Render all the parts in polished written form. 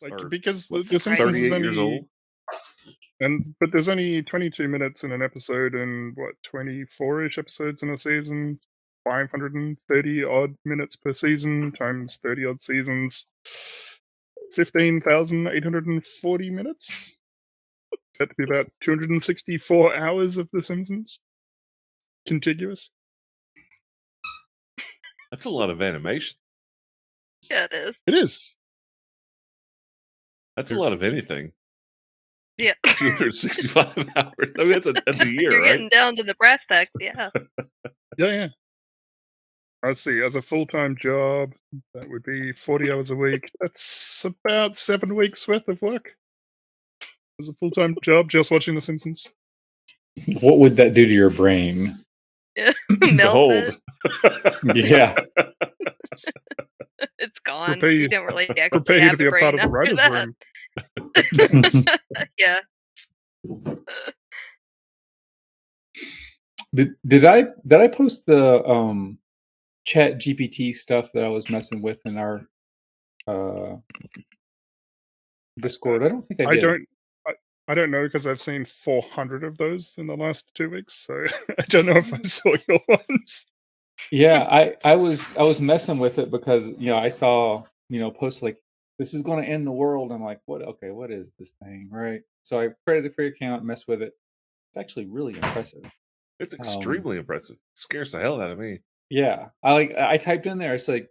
Like, are because what, The Simpsons is 38 years only old. but there's only 22 minutes in an episode and what, 24-ish episodes in a season, 530 odd minutes per season times 30 odd seasons, 15,840 minutes. That'd be about 264 hours of The Simpsons contiguous. That's a lot of animation. Yeah, it is. It is. That's a lot of anything. Yeah. 265 hours. I mean, that's a year, You're right? getting down to the brass tacks, yeah. Yeah. Let's see, as a full-time job, that would be 40 hours a week. That's about 7 weeks worth of work. As a full-time job, just watching The Simpsons. What would that do to your brain? Yeah. Melt Behold. it. Yeah. It's gone. Prepare You you- don't really actually Prepare you have to be a brain part of the after writer's that. room. Yeah. Did I post the Chat GPT stuff that I was messing with in our Discord? I don't think I did. I don't know because I've seen 400 of those in the last 2 weeks, so I don't know if I saw your ones. Yeah, I was messing with it because I saw posts like this is going to end the world. I'm like, what? Okay, what is this thing, right? So I created a free account, messed with it. It's actually really impressive. It's extremely impressive. Scares the hell out of me. Yeah, I typed in there. It's like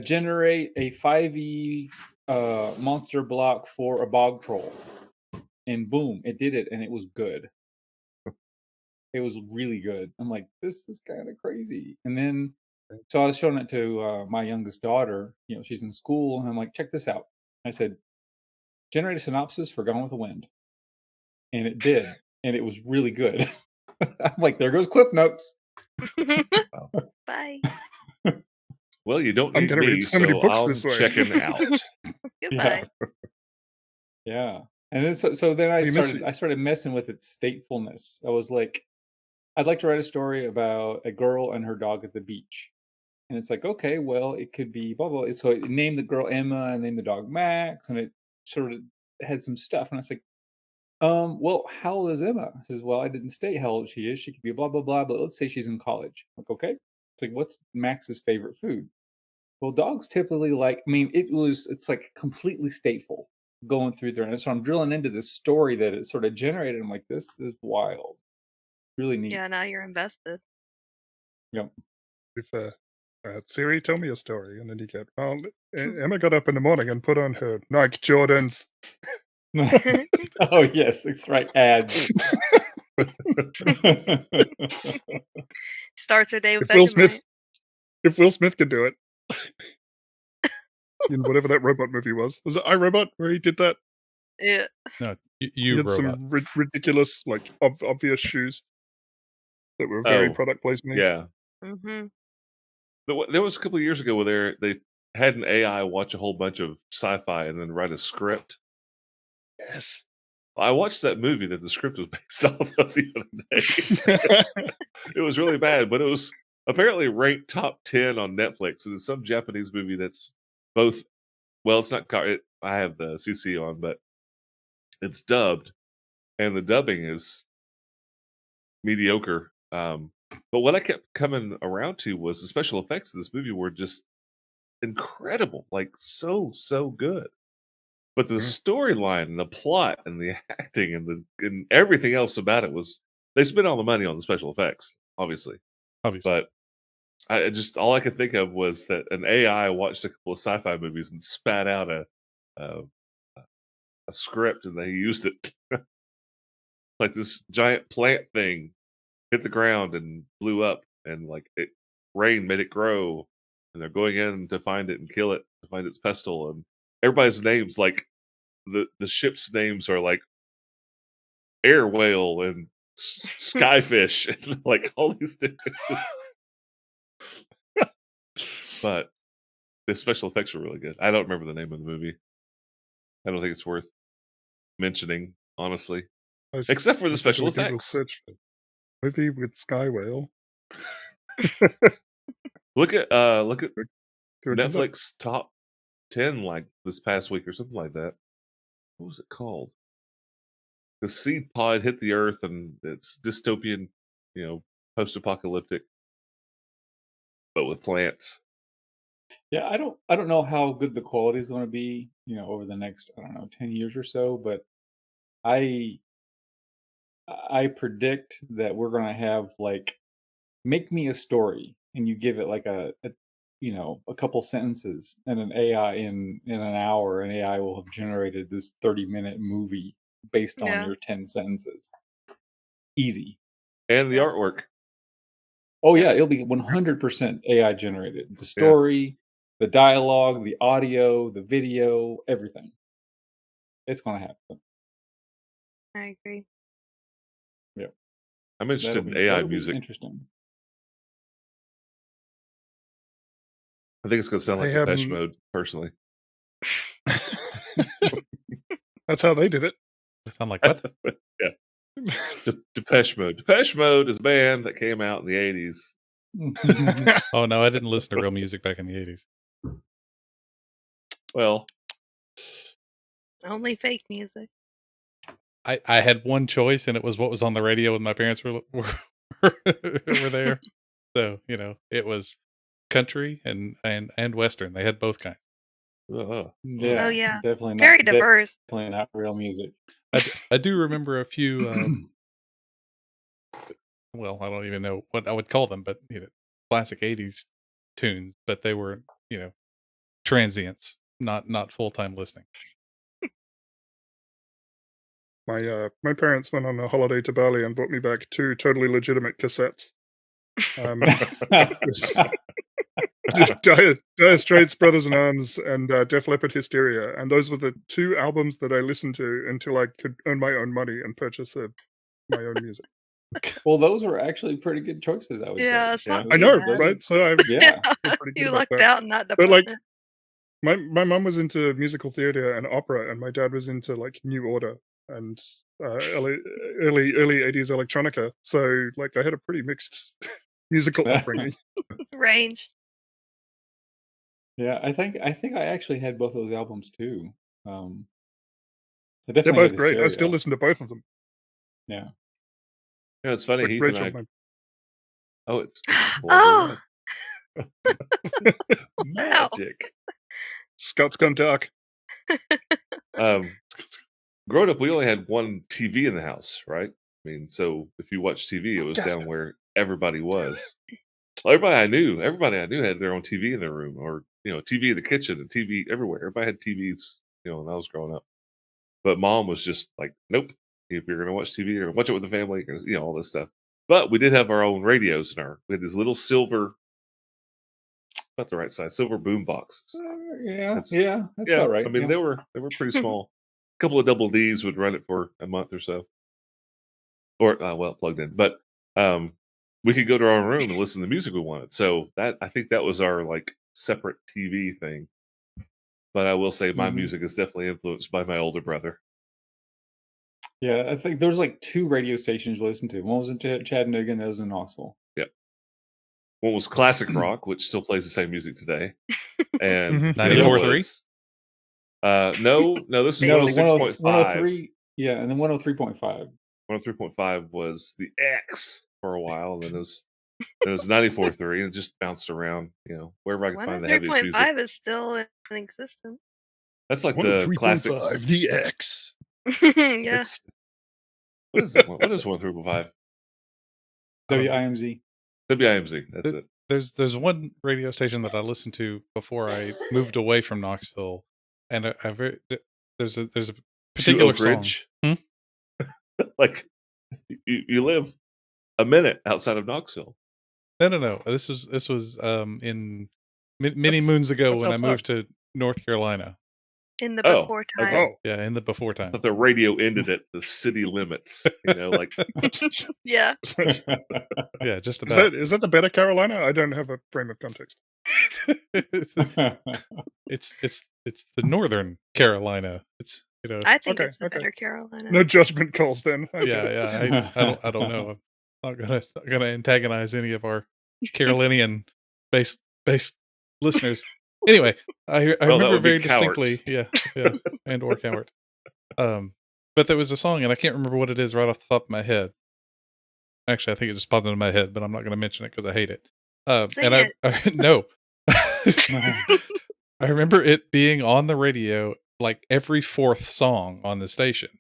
generate a 5e monster block for a bog troll, and boom, it did it, and it was good. It was really good. I'm like, this is kind of crazy. And then, so I was showing it to my youngest daughter. She's in school, and I'm like, check this out. I said, generate a synopsis for Gone with the Wind, and it did, and it was really good. I'm like, there goes Cliff Notes. Bye. Well, you don't I'm need gonna read me, so many so books I'm this way. checking out. Goodbye. Yeah. And then so then I You miss it. started messing with its statefulness. I was like, I'd like to write a story about a girl and her dog at the beach. And it's like, okay, well, it could be blah blah. So it named the girl Emma and named the dog Max, and it sort of had some stuff. And I was like, well, how old is Emma? I says, well, I didn't state how old she is. She could be blah blah blah, but let's say she's in college. I'm like, okay. It's like, what's Max's favorite food? Well, dogs typically like. I mean, it's like completely stateful going through there, and so I'm drilling into this story that it sort of generated. I'm like, this is wild, really neat. Yeah, now you're invested. Yep. If Siri, tell me a story, and then you get, well, Emma got up in the morning and put on her Nike Jordans. Oh yes, that's right. Ads. Starts her day with If Will Vegemite. Smith, if Will Smith could do it, in whatever that robot movie was it iRobot where he did that? Yeah. No, He you had robot. some ridiculous, like obvious shoes that were very product placement. Yeah. Mm-hmm. There was a couple of years ago where they had an AI watch a whole bunch of sci-fi and then write a script. Yes. I watched that movie that the script was based off of the other day. It was really bad, but it was apparently ranked top 10 on Netflix. And it's some Japanese movie that's both, well, it's not, I have the CC on, but it's dubbed, and the dubbing is mediocre. But what I kept coming around to was the special effects of this movie were just incredible, like so good. But the storyline and the plot and the acting and everything else about it was, they spent all the money on the special effects, obviously. But I just, all I could think of was that an AI watched a couple of sci-fi movies and spat out a script, and they used it. Like this giant plant thing hit the ground and blew up, and like rain made it grow, and they're going in to find it and kill it, to find its pestle, and everybody's names, like the ship's names are like Air Whale and Skyfish and like all these different. But the special effects were really good. I don't remember the name of the movie. I don't think it's worth mentioning, honestly, except for the special effects. Search for movie with Sky Whale. Look at Netflix top 10 like this past week or something like that. What was it called? The seed pod hit the earth and it's dystopian, post-apocalyptic, but with plants. Yeah, I don't know how good the quality is going to be, over the next, I don't know, 10 years or so, but I I predict that we're going to have like make me a story and you give it like a couple sentences and an AI in an hour an AI will have generated this 30-minute movie based on Yeah. your 10 sentences. Easy. And the Yeah. artwork. Oh Yeah. yeah, it'll be 100% AI generated. The story, the dialogue, the audio, the video, everything. It's going to happen. I agree. I'm interested in AI that'll be music. interesting. I think it's going to sound like They Depeche haven't- Mode, personally. That's how they did it. They sound like what? Yeah, Depeche Mode. Depeche Mode is a band that came out in the 80s. Oh no, I didn't listen to real music back in the 80s. Well, Only fake music. I had one choice, and it was what was on the radio when my parents were were there. So it was country and western. They had both kinds. Yeah. Oh, yeah. Definitely not. Very diverse. Definitely not real music. I do remember a few. Well, I don't even know what I would call them, but classic '80s tunes. But they were transients, not full time listening. My parents went on a holiday to Bali and brought me back 2 totally legitimate cassettes. Dire Straits, Brothers in Arms, and Def Leppard Hysteria, and those were the 2 albums that I listened to until I could earn my own money and purchase my own music. Well, those were actually pretty good choices, I would say. Yeah, it's not I too know, bad. right? So I Yeah. feel pretty good You about lucked that. out in that But, like, department. my mum was into musical theater and opera, and my dad was into like New Order and early 80s electronica. So like I had a pretty mixed musical upbringing. Range. Yeah, I think I actually had both those albums too. I They're definitely had both great. I still Hysteria. listen to both of them. Yeah. it's funny. Like Heath Rachel, and I. my- Oh, it's Oh. magic. Scott's Gone Dark. Growing up, we only had one TV in the house, right? I mean, so if you watch TV, it was Yes. down where everybody was. Well, everybody I knew had their own TV in their room, or TV in the kitchen and TV everywhere. Everybody had TVs, when I was growing up. But mom was just like, nope. If you're gonna watch TV, or watch it with the family, all this stuff. But we did have our own radios we had these little silver, about the right size, silver boom boxes. Yeah, That's- that's about right. I mean, yeah. they were pretty small. A couple of double Ds would run it for a month or so, or plugged in. But we could go to our room and listen to the music we wanted. So I think that was our like separate TV thing. But I will say my Mhm. music is definitely influenced by my older brother. Yeah, I think there's like 2 radio stations you listen to. One was in Chattanooga and that was in Knoxville. One was classic rock, which still plays the same music today, and Mhm. the other 94.3? was, no, this is No, 106.5. 103, yeah, and then 103.5. 103.5 was the X for a while, and then it was 94.3, and it just bounced around, wherever I could find the heaviest music. 103.5 is still in existence. That's like the classics. the X. Yeah. It's, what is it? What is 103.5? WIMZ. WIMZ. That's it. There's one radio station that I listened to before I moved away from Knoxville, and there's a To particular Oak song. Ridge. Hmm? Like you live a minute outside of Knoxville. No. This was in many moons ago that's when outside. I moved to North Carolina. In the Oh, before okay. time. Oh, Yeah, in the before time. But the radio ended at the city limits. Like Yeah. Yeah, just is about. that the better Carolina? I don't have a frame of context. it's the Northern Carolina. It's I think Okay, it's the okay. better Carolina. No judgment calls then. I get it. yeah. I don't know. I'm not gonna antagonize any of our Carolinian based listeners. Anyway, I Well, that remember would be very Cowart. distinctly. Yeah, and or Cowart. But there was a song, and I can't remember what it is right off the top of my head. Actually, I think it just popped into my head, but I'm not going to mention it because I hate it. Sing And it. I no. I remember it being on the radio like every fourth song on the station.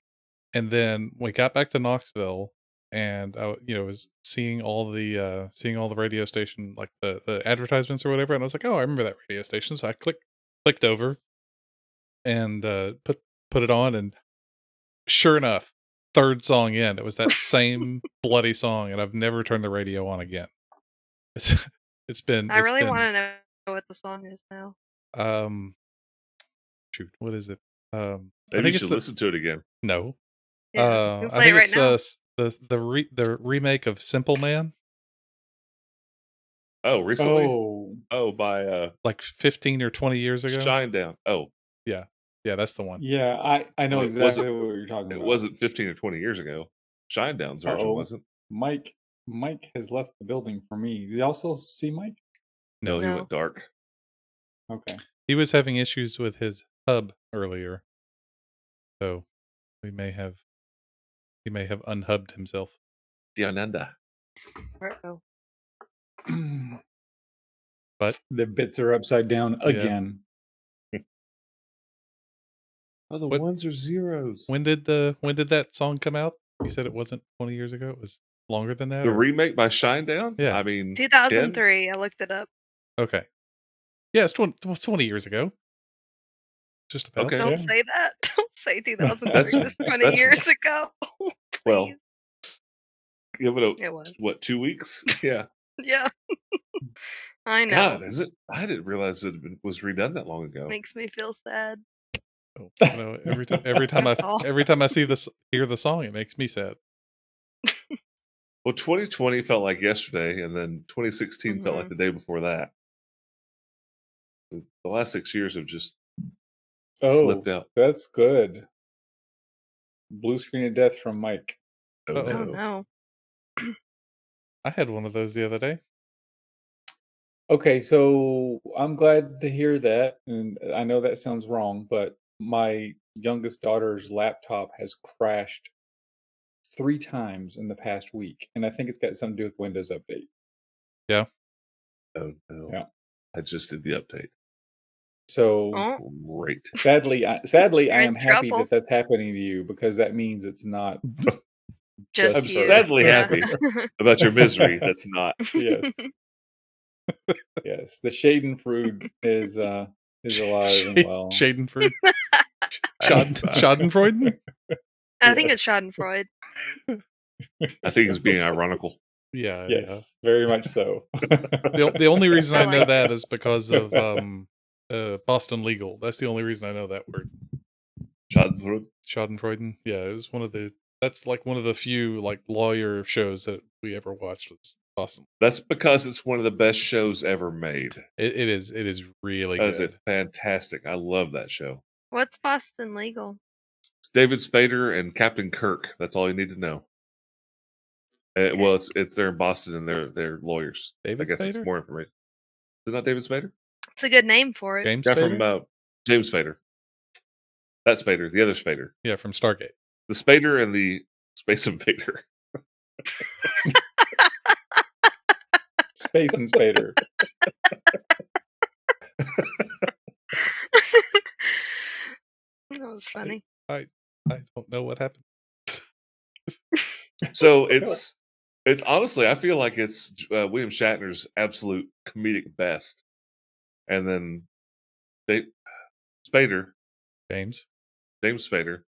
And then we got back to Knoxville, and I was seeing all the radio station, like the advertisements or whatever, and I was like, "Oh, I remember that radio station." So I clicked over and put it on, and sure enough, third song in, it was that same bloody song, and I've never turned the radio on again. It's I it's really been want to know what the song is now. um shoot, what is it? I Maybe you think it's should listen to it again. no. Yeah, you can I play think it right it's now. the remake of Simple Man, Oh, recently? Oh, Oh, by like 15 or 20 years ago. Shinedown. Oh, Yeah, that's the one. yeah. I know Well, it exactly wasn't- what you're talking it about. wasn't 15 or 20 years ago. Shinedown's version Uh-oh. wasn't. Mike has left the building for me. Did you also see Mike? No, he No. went dark. Okay. He was having issues with his hub earlier, so he may have unhubbed himself. Dionanda. Uh-oh. But The bits are upside down Yeah. again. Oh, the What- ones are zeros. when did that song come out? You said it wasn't 20 years ago. It was longer than that. The or- remake by Shinedown? Yeah. I mean, 2003. I looked it up. Okay. Yeah, it's 20 years ago. Just about. Okay. Don't Yeah. say that. Don't say 2003 That's- was 20 that's- years ago. well, Please. give it It was. 2 weeks? Yeah. Yeah. I know. God, is it? I didn't realize it was redone that long ago. Makes me feel sad. Oh, every time Oh. every time I hear the song, it makes me sad. Well, 2020 felt like yesterday, and then 2016 felt like the day before that. The last 6 years have just Oh, flipped out. that's good. Blue screen of death from Mike. Oh, Uh-oh. Oh no. no. I had one of those the other day. Okay, so I'm glad to hear that. And I know that sounds wrong, but my youngest daughter's laptop has crashed 3 times in the past week. And I think it's got something to do with Windows Update. Oh, no. Yeah. I just did the update. So Oh, Great. sadly, I You're am in happy trouble. that that's happening to you because that means it's not just I'm you. sadly Yeah. happy about your misery. That's not. Yes. Yes, the Schadenfreude is alive and well. Schadenfreude. I- Schadenfreude. I think it's Schadenfreude. I think it's being ironical. Yeah. Yes, very much so. The only reason I I know like that is because of Boston Legal. That's the only reason I know that word. Schadenfreude. Schadenfreude. Yeah, it was that's like one of the few like lawyer shows that we ever watched was Boston. That's because it's one of the best shows ever made. It is really That is good. fantastic. I love that show. What's Boston Legal? It's David Spader and Captain Kirk. That's all you need to know. Well, it's they're in Boston and they're lawyers. David I guess Spader? it's more information. Is it not David Spader? It's a good name for it. James Guy Spader? from James Spader. That Spader, the other Spader. Yeah, from Stargate. The Spader and the Space Invader. Space and Spader. That was funny. I don't know what happened. So it's honestly, I feel like it's William Shatner's absolute comedic best, and then James. James Spader.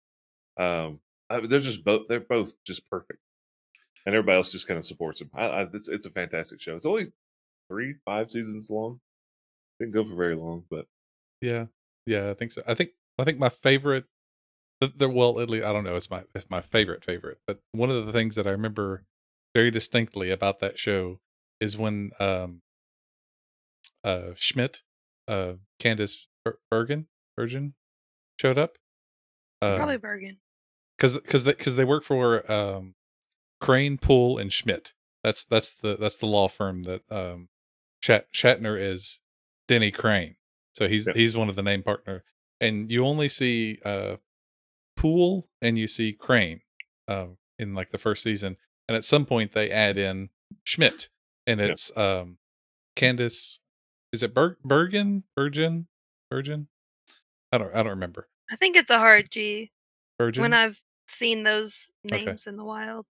They're both just perfect, and everybody else just kind of supports him. It's a fantastic show. It's only 5 seasons long. Didn't go for very long, but Yeah, I think so. I think my favorite. Well, at least I don't know. It's my favorite. But one of the things that I remember very distinctly about that show is when Schmidt, Candace Bergen showed up. Probably Bergen. Because they work for Crane, Poole, and Schmidt. That's the law firm that Shatner is Denny Crane. So he's Yep. he's one of the name partner, and you only see Poole and you see Crane in like the first season, and at some point they add in Schmidt, and Yep. it's Candace. Is it Bergen? I don't remember. I think it's a hard G Virgin. when I've seen those Okay. names in the wild.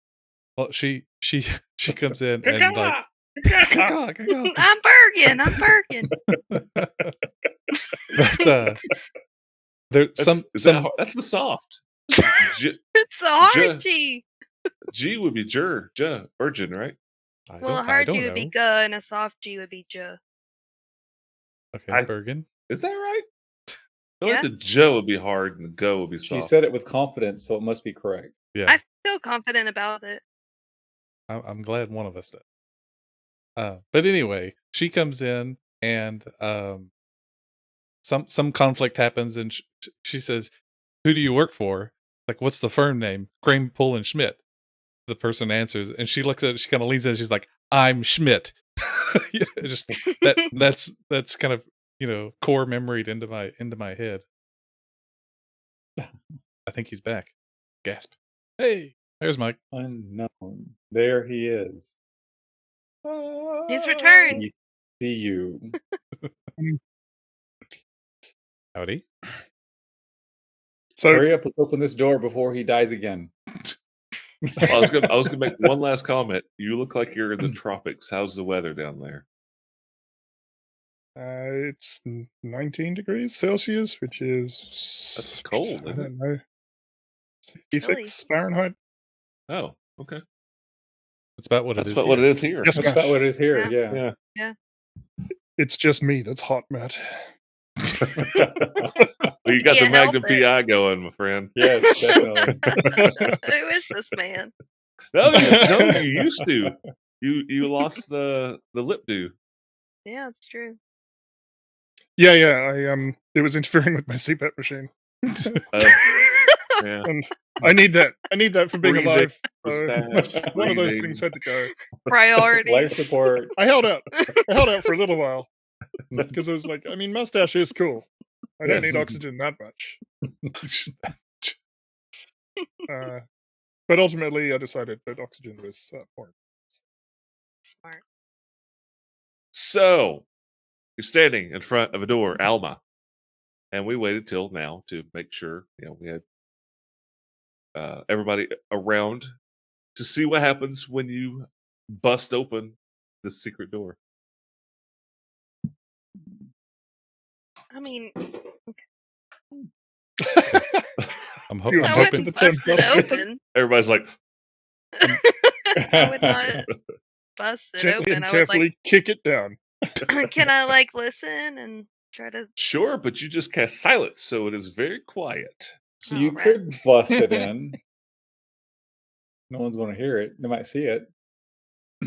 Well, she comes in and like Caca! caca. I'm Bergen. I'm Bergen. But there's That's the soft. It's a hard J- G. G would be virgin, right? Well, a I hard don't G would be know. G, and a soft G would be J. Okay, Bergen. Is that right? I feel Yeah. like the J would be hard and the Go would be She soft. said it with confidence, so it must be correct. Yeah, I feel confident about it. I'm glad one of us did. But anyway, she comes in and some conflict happens, and she says, "Who do you work for? Like, what's the firm name?" Crane, Poole, and Schmidt. The person answers, and she looks at it. She kind of leans in. She's like, "I'm Schmidt." Yeah, just that's kind of core memoried into my head. I think he's back. Gasp! Hey, there's Mike. Unknown. There he is. He's returned. We see you. Howdy. So Hurry up! Let's open this door before he dies again. I was gonna make one last comment. You look like you're in the tropics. How's the weather down there? it's 19 degrees Celsius, which is That's cold, I isn't it? don't know, 66 Fahrenheit. Oh, okay. That's about what That's it is. about what it is here. Yes, That's about what it is here. Yeah. Yeah. It's just me that's hot, Matt. Well, you got the Can't help Magnum it. PI going, my friend. Yes, definitely. Who is this man? No, you used to. You lost the lip do. Yeah, it's true. Yeah. I it was interfering with my CPAP machine. Yeah. And I need that. I need that for being Breathing, alive. So Mustache, one of those breathing. things had to go. Priority. Life support. I held out. I held out for a little while because I was like, I mean, mustache is cool. I don't Yes. need oxygen that much. But ultimately, I decided that oxygen was more. Smart. So you're standing in front of a door, Alma, and we waited till now to make sure we had everybody around to see what happens when you bust open the secret door. I mean, I'm You I object hoping. to wouldn't the term bust it busted? open. Everybody's like, I would not bust it Gently open. and I would carefully kick it down. like, can I like listen and try to? sure, but you just cast silence, so it is very quiet. So you Alright. could bust it in. No one's going to hear it. They might see it.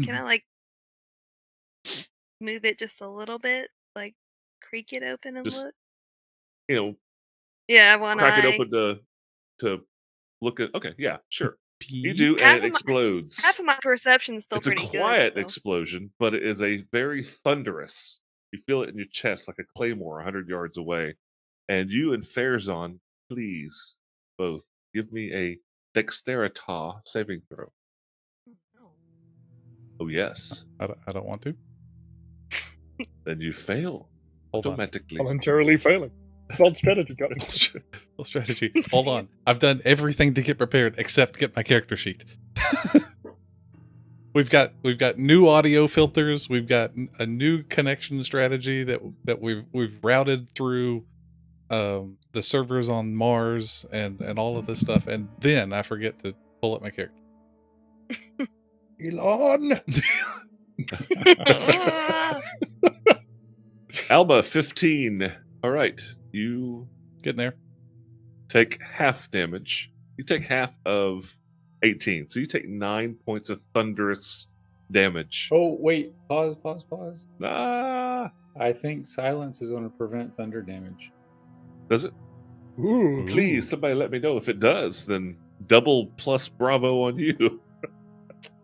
Can I like move it just a little bit, like creak it open and Just look? Yeah, one Crack eye. it open to look at. Okay, yeah, sure. You Pee. do, Half and it of my- explodes. Half of my perception's still It's a pretty quiet good. explosion, but it is a very thunderous. You feel it in your chest like a claymore 100 yards away. And you and Fairzon, please, both, give me a dexterity saving throw. So. Oh, yes. I don't want to. Then you fail Hold on. automatically. Voluntarily failing. Bold strategy, got it. Well, strategy. Hold on. I've done everything to get prepared except get my character sheet. We've got new audio filters. We've got a new connection strategy that we've routed through the servers on Mars and all of this stuff. And then I forget to pull up my character. Elon! Alba, 15. All right. You Getting there. take half damage. You take half of 18. So you take 9 points of thunderous damage. Oh, wait. Pause. Ah, I think silence is going to prevent thunder damage. does it? Ooh. Please, somebody let me know. If it does, then double plus bravo on you.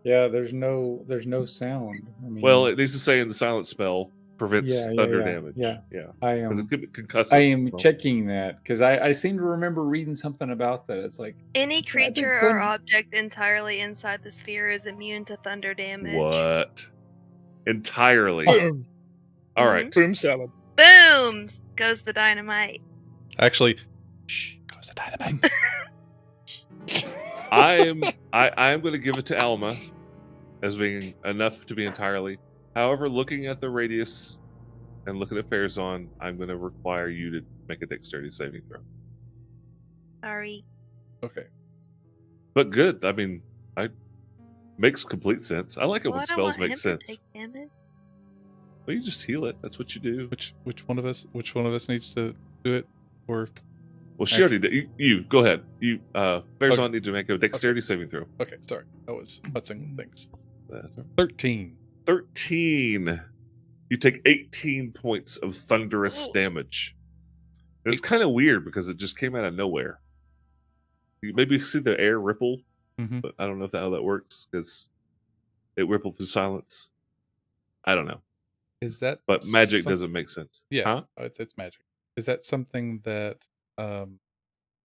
Yeah, there's no sound. I mean, Well, it needs to say in the silent spell, prevents Yeah, thunder yeah. damage. Yeah. Yeah. I Because am. it could be concussive. I am so- checking that because I seem to remember reading something about that. It's like Any think creature or thunder- object entirely inside the sphere is immune to thunder damage. What? Entirely. Boom. All right. Boom salad. Boom! Goes the dynamite. Actually, shh, goes the dynamite. I am going to give it to Alma as being enough to be entirely. However, looking at the radius and looking at Farazan, I'm going to require you to make a dexterity saving throw. Sorry. Okay. But good. I mean, I makes complete sense. I like it Well, when I don't spells want make him to sense. take damage. Well, you just heal it. That's what you do. Which one of us needs to do it? Or Well, she already did. You go ahead. You Farazan Okay. need to make a dexterity saving throw. okay, sorry, I was putzing things. That's all right. 13. 13. You take 18 points of thunderous Ooh. damage. And it's kind of weird because it just came out of nowhere. You maybe see the air ripple, Mhm. but I don't know if how that works because it rippled through silence. I don't know, Is that? but magic some- doesn't make sense. Yeah, Huh? it's magic. Is that something that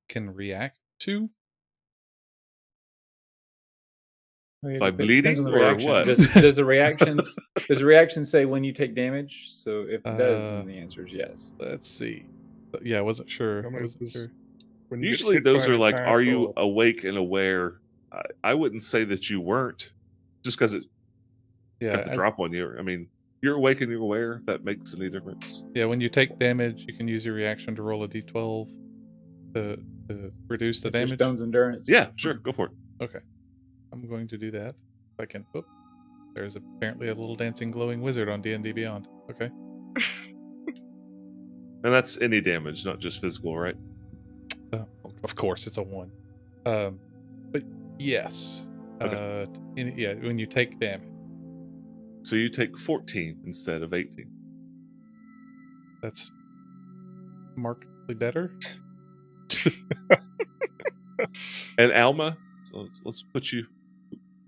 can react to? By depends on bleeding the or reaction. what? Does the reaction say when you take damage? So if it does, Uh, then the answer is yes. Let's see. Yeah, I wasn't sure. I I mean, wasn't it's- sure. When you get Usually hit by those an are like, attack are you or- awake and aware? I wouldn't say that you weren't, just because it Yeah, got the drop on you. I mean, you're awake and you're aware. If that makes any difference. yeah. When you take damage, you can use your reaction to roll a d12 to reduce the It's your damage. stone's endurance. Yeah, sure, go for it. Okay, I'm going to do that. If I can. Oop. There's apparently a little dancing glowing wizard on D&D Beyond. Okay. And that's any damage, not just physical, right? Of course, it's a 1. But yes. Okay. Yeah, when you take damage, So you take 14 instead of 18. that's markedly better. And Alma, so let's put you.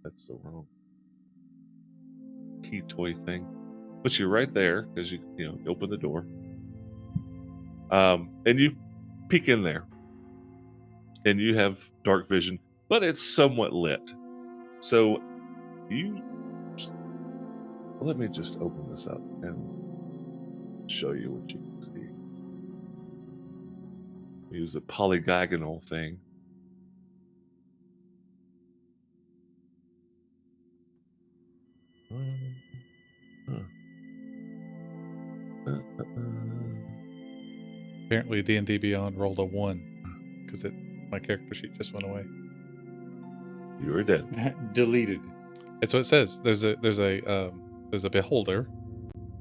That's the wrong key toy thing. Put you right there because you open the door. And you peek in there, and you have dark vision, but it's somewhat lit. So you. Let me just open this up and show you what you can see. Use the polygonal thing. Apparently, D&D Beyond rolled a 1 because my character sheet just went away. You are dead. Deleted. It's what it says. There's a beholder.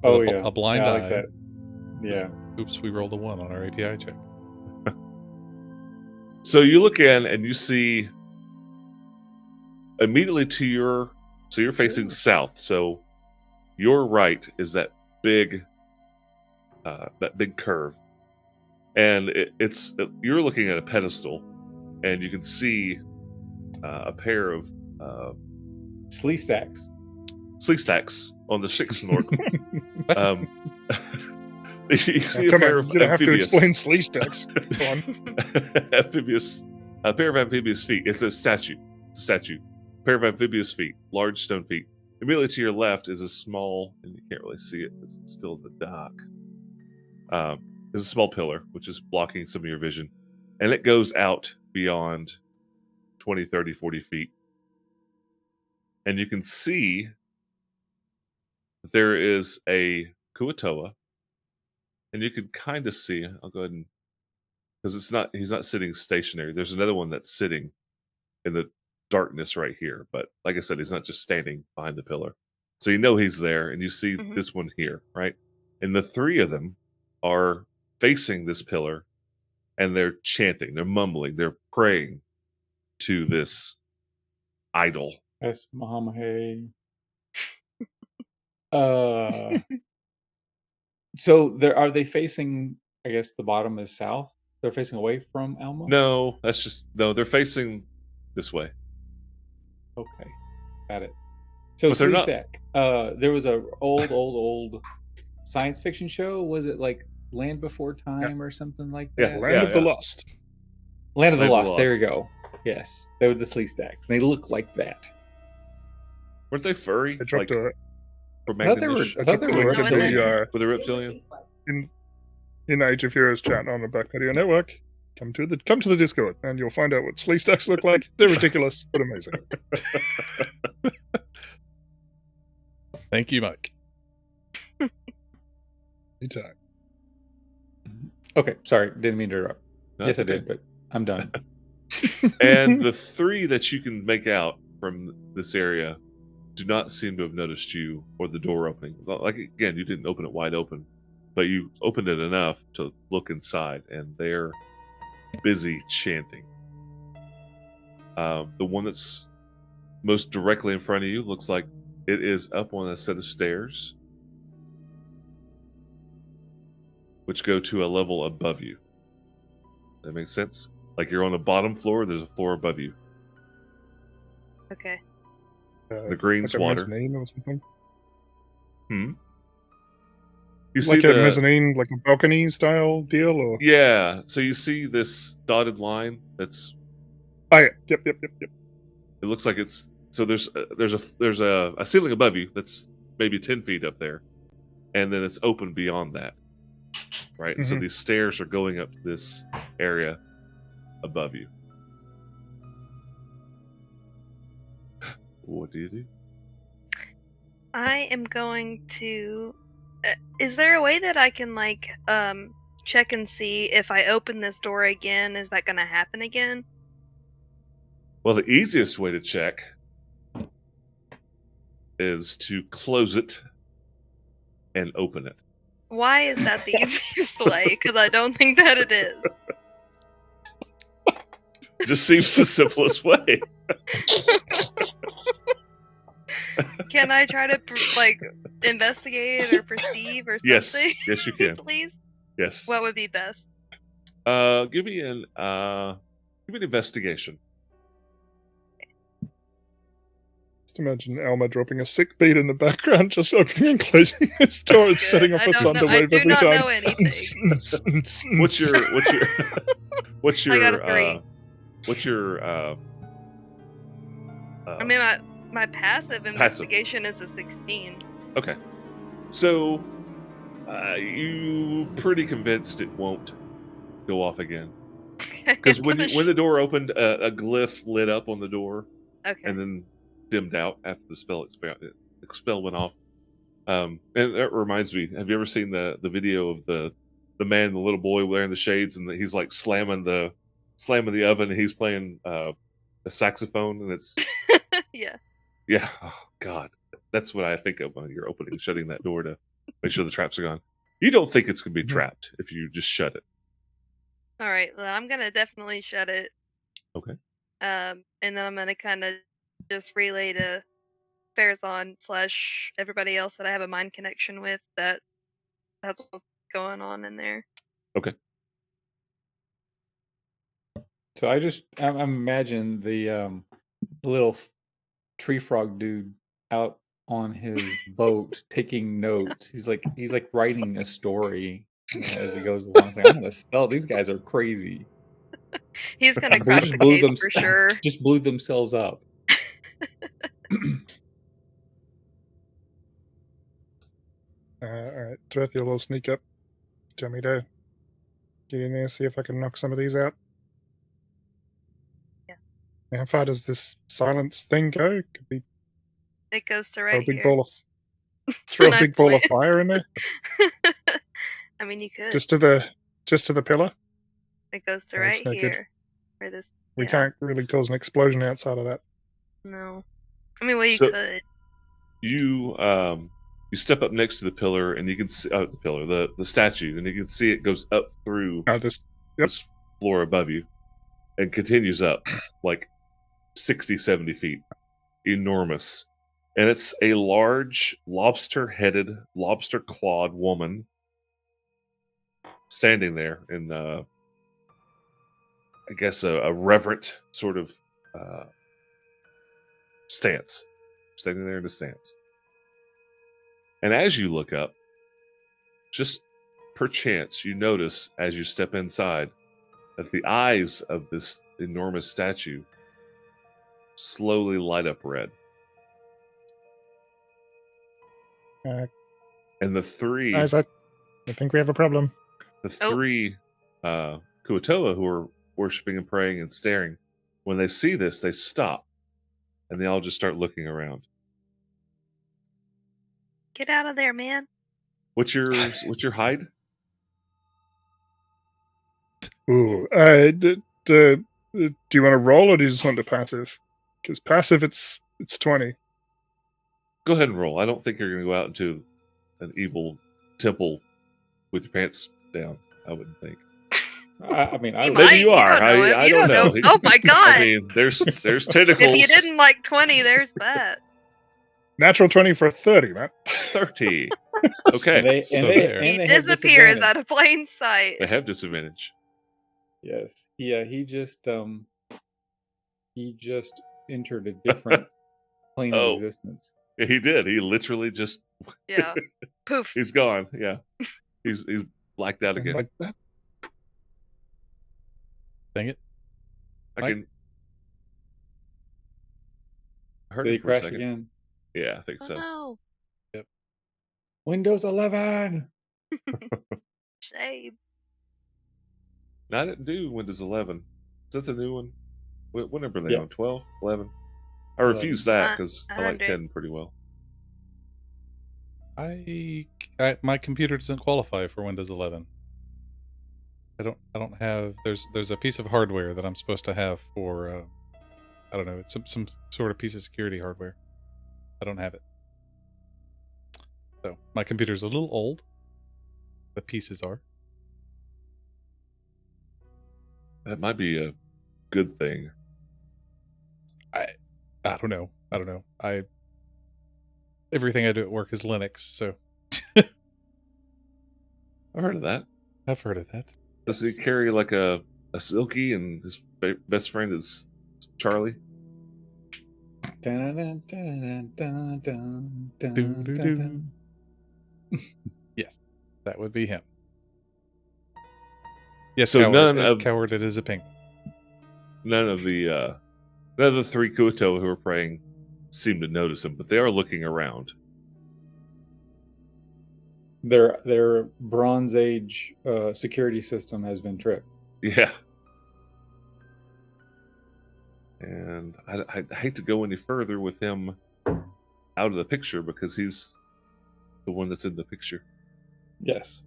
Oh with yeah, a blind yeah, I eye. like that. Yeah. Oops, we rolled a 1 on our API check. So you look in and you see immediately to your, so you're facing south. So your right is that big curve, and you're looking at a pedestal, and you can see a pair of Slee stacks. sleeve stacks on the sixth snorkel. You see Oh, a come pair on, of you're gonna have to amphibious, explain slee stacks. Go on. a pair of amphibious feet. It's a statue. Pair of amphibious feet, large stone feet. Immediately to your left is a small, and you can't really see it, it's still in the dark. There's a small pillar, which is blocking some of your vision. And it goes out beyond 20, 30, 40 feet. And you can see that there is a Kuatoa. And you can kind of see, I'll go ahead and, because he's not sitting stationary. There's another one that's sitting in the darkness right here. But like I said, he's not just standing behind the pillar. So you know he's there, and you see Mhm. this one here, right? And the three of them are facing this pillar, and they're chanting, they're mumbling, they're praying to this idol. S. Mahamahe. So are they facing? I guess the bottom is south. They're facing away from Alma. No, they're facing this way. Okay, got it. So But they're Slee not- stack. There was a old science fiction show. Was it like Land Before Time or something like Yeah, that? Land of the Lost. Land of the Land of the Lost. There you Lost. go. Yes, they were the Sleestaks. They look like that. Weren't they furry? They dropped Like for I thought they were. Magnanish? I thought they dropped a were link in reptilian. the With a reptilian? in Age of Heroes chat on the Back Patio Network. Come to the Discord, and you'll find out what Sleestaks look like. They're ridiculous, but amazing. Thank you, Mike. Anytime. Okay, sorry, didn't mean to interrupt. No, Yes, I it's okay. did, but I'm done. And the three that you can make out from this area do not seem to have noticed you or the door opening. Like, again, you didn't open it wide open, but you opened it enough to look inside, and they're busy chanting. The one that's most directly in front of you looks like it is up on a set of stairs, which go to a level above you. That makes sense? Like you're on the bottom floor, there's a floor above you. Okay. The green's like a water. mezzanine or something. You see Like a mezzanine, like a balcony style deal, or Yeah, so you see this dotted line that's oh yeah, yep. it looks like it's so there's a ceiling above you that's maybe 10 feet up there, and then it's open beyond that, right? And so Mhm. these stairs are going up to this area above you. What do you do? I am going to. Is there a way that I can check and see if I open this door again, is that going to happen again? Well, the easiest way to check is to close it and open it. Why is that the easiest way? Because I don't think that it is. Just seems the simplest way. Can I try to investigate or perceive or Yes, something? yes, you can. Please. Yes. What would be best? Give me an investigation. Just imagine Alma dropping a sick beat in the background, just opening and closing this door and Good. setting off I a don't thunder know. I wave do every not time. know anything. What's your I got a 3. what's your I mean, my passive investigation is a 16. okay. So you pretty convinced it won't go off again. Because when the door opened, a glyph lit up on the door Okay. and then dimmed out after the spell went off. And that reminds me, have you ever seen the video of the man and the little boy wearing the shades, and he's like slamming the oven, and he's playing a saxophone, and it's Yeah. oh god, that's what I think of when you're opening and shutting that door to make sure the traps are gone. You don't think it's gonna be trapped if you just shut it. All right. Well, I'm gonna definitely shut it. Okay. And then I'm gonna kind of just relay to Farazan / everybody else that I have a mind connection with that's what's going on in there. Okay. So I'm imagine the little tree frog dude out on his boat taking notes. He's like writing a story as he goes along. He's like, I'm gonna spell. These guys are crazy. He's gonna They crack just the blew case for sure. Just blew themselves up. Alright, Dorothy, a little sneak up. Do you want me to get in there, see if I can knock some of these out? Yeah. And how far does this silence thing go? Could we It goes to throw right a big here. ball of throw And a I big ball of point. fire in there? I mean, you could. Just to the pillar? It goes to That's right no good. here. Where this? We Yeah. can't really cause an explosion outside of that. No. I mean, well, you So- could. You step up next to the pillar, and you can see the statue, and you can see it goes up through Yep. this floor above you and continues up like 60, 70 feet. Enormous. And it's a large lobster-headed, lobster-clawed woman standing there in, I guess, a reverent sort of stance. Standing there in a stance. And as you look up, just perchance, you notice as you step inside that the eyes of this enormous statue slowly light up red. And the three, Guys, I think we have a problem. the Oh. three Kuatoa who are worshiping and praying and staring, when they see this, they stop and they all just start looking around. Get out of there, man. What's your hide? Ooh. Do you want to roll or do you just want the passive? Because passive, it's 20. Go ahead and roll. I don't think you're going to go out into an evil temple with your pants down. I wouldn't think. I mean, I You Maybe might. you are. don't know him. I You don't know. Oh my god! I mean, there's tentacles. If you didn't like 20, there's that. Natural 20 for a 30, man. 30. and Okay, they, So and they, there. and He they have disappears disadvantage. out of plain sight. they have disadvantage. Yes. Yeah, he just entered a different plane Oh. of existence. Yeah, he did. He literally just Yeah. Poof. he's gone. Yeah, he's blacked out again. Like that. Dang it. I Mike? can. I heard Did he him for a crash second. again? Yeah, I think Oh so. no. Windows 11. Shame. No, I didn't do Windows 11. Is that the new one? What number are they Yeah. on? 12? 11? I refuse that because I like 100. 10 pretty well. My computer doesn't qualify for Windows 11. I don't have. There's a piece of hardware that I'm supposed to have for. I don't know. It's some sort of piece of security hardware. I don't have it. So my computer's a little old. The pieces are. That might be a good thing. I don't know. Everything I do at work is Linux, so I've heard of that. I've heard of that. Does he carry like a Silky and his best friend is Charlie? Doo-doo-doo. Yes, that would be him. Yes, So coward, none of- coward. It is a penguin. None of the three Kuto who are praying seem to notice him, but they are looking around. Their Bronze Age security system has been tripped. Yeah. And I hate to go any further with him out of the picture because he's the one that's in the picture. Yes.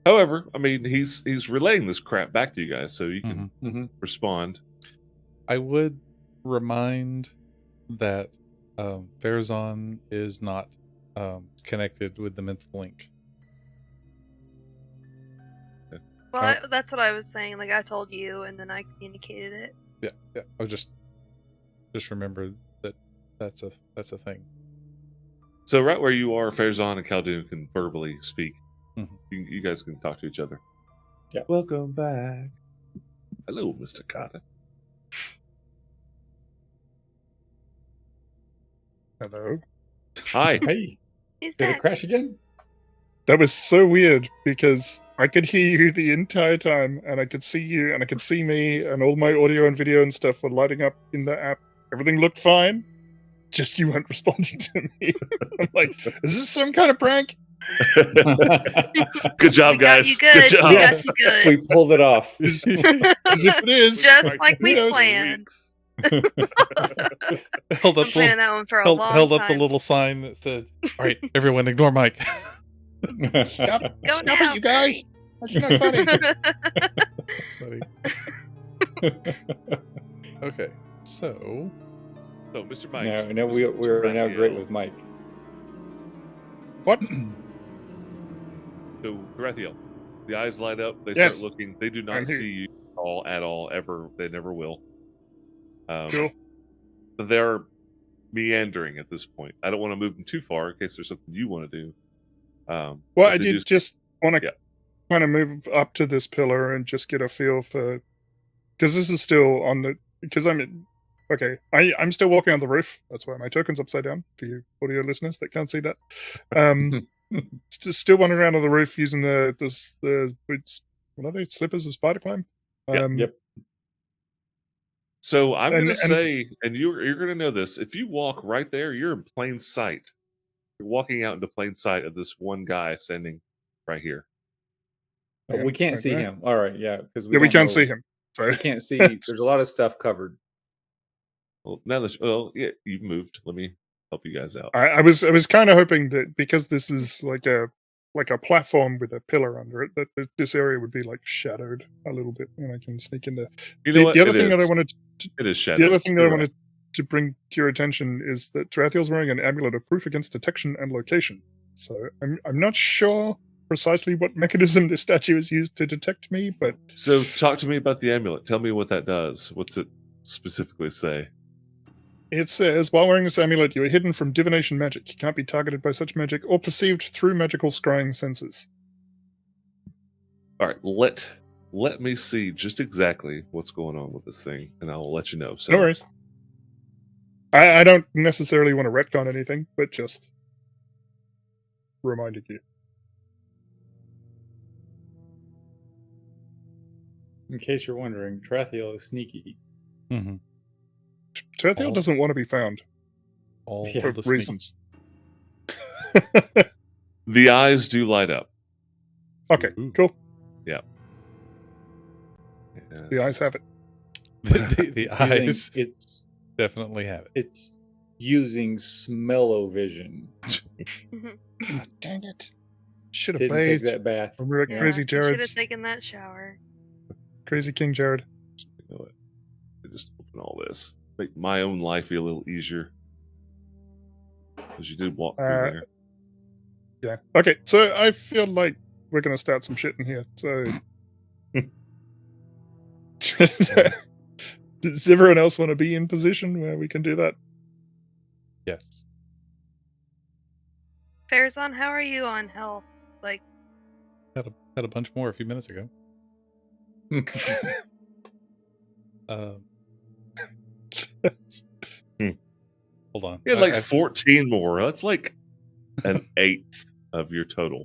However, I mean, he's relaying this crap back to you guys, so you can Mm-hmm. respond. I would remind that Farazan is not connected with the mental link. Well, that's what I was saying. Like, I told you, and then I communicated it. Yeah. I just remember that that's a thing. So right where you are, Farazan and Khaldun can verbally speak. Mhm. You guys can talk to each other. Yeah. Welcome back. Hello, Mr. Carter. Hello. Hi. Hey, He's did it back. crash again? That was so weird because I could hear you the entire time and I could see you and I could see me and all my audio and video and stuff were lighting up in the app. Everything looked fine. Just you weren't responding to me. I'm like, is this some kind of prank? Good job, We got guys. you good. job. We got Yes. you good. We pulled it off. As if it is. Just like we kudos. planned. Weeks. held I'm up planning that one for a held, long held up time. the little sign that said, "All right, everyone, ignore Mike." Stop, Go stop now. it, you guys. That's not funny. That's funny. Okay, so So, Mr. Mike. No, we're now great with Mike. What? So, Garathiel, the eyes light up. They Yes. start looking. They do I'm not here. see you at all, ever. They never will. Cool. But they're meandering at this point. I don't want to move them too far in case there's something you want to do. Well, but I they did just want to Yeah. kind of move up to this pillar and just get a feel for, because this is still on the, because I'm still walking on the roof. That's why my token's upside down for you audio listeners that can't see that. Still wandering around on the roof using the boots. What are they? Slippers of spider climb. Yep. So I'm And- going to say, and you're going to know this. If you walk right there, you're in plain sight. You're walking out into plain sight of this one guy standing right here. But Yeah, we can't right see there. him. All right, yeah, because Yeah, we can't see him. So We can't see. There's a lot of stuff covered. Well, now that yeah, you've moved. Let me help you guys out. I was kind of hoping that because this is like a platform with a pillar under it, that this area would be like shadowed a little bit, and I can sneak into. You know what? The other It thing that I is. wanted, It is the shadow. other thing that I You're right. wanted to bring to your attention is that Tarathiel's wearing an amulet of proof against detection and location. So I'm not sure precisely what mechanism this statue is used to detect me, but So talk to me about the amulet. Tell me what that does. What's it specifically say? it says, while wearing this amulet, you are hidden from divination magic. You can't be targeted by such magic or perceived through magical scrying senses. All right, let me see just exactly what's going on with this thing, and I'll let you know. So No worries. I don't necessarily want to retcon anything, but just reminding you. In case you're wondering, Tarathiel is sneaky. Mm-hmm. Tarathiel All- doesn't want to be found All Yeah. for the sneak- reasons. the eyes do light up. Okay, Ooh. cool. And The eyes have it. the eyes It's definitely have it. it's using smell-o-vision. God dang it. Should have Didn't take bathed. that bath. Remember that Yeah. crazy Should have Jared's taken that shower. crazy King Jared. you know what? I just open all this, make my own life a little easier. Because you did walk through there. Yeah. Okay, so I feel like we're gonna start some shit in here. So does everyone else want to be in position where we can do that? Yes. Farazan, how are you on health? Like, Had a bunch more a few minutes ago. Um, hold on. You had like I- 14 more. That's like an eighth of your total.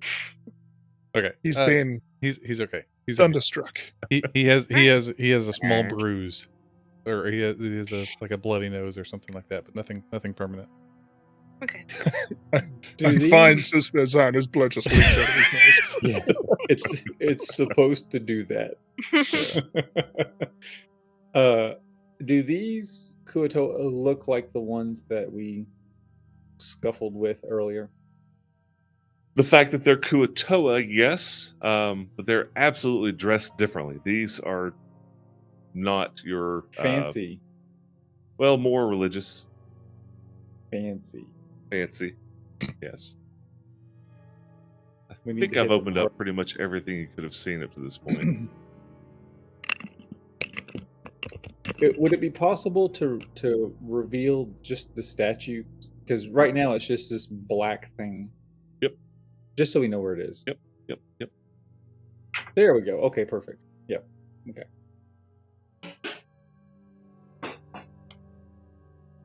okay. He's been He's okay. He's okay. thunderstruck. He has a small bruise, or he has a like a bloody nose or something like that, but nothing permanent. okay. Do I'm fine, these- says Farazan. His blood just leaks out of his nose. Yeah, it's supposed to do that. Do these Kuatoa look like the ones that we scuffled with earlier? The fact that they're Kuatoa, yes, but they're absolutely dressed differently. These are not your Fancy, well, more religious, fancy. fancy. Yes, I We need think to I've hit the opened up pretty much everything you could have seen up to this point. Would it be possible to reveal just the statue? Because right now it's just this black thing. Yep. Just so we know where it is. Yep. There we go. Okay, perfect. Yep. Okay.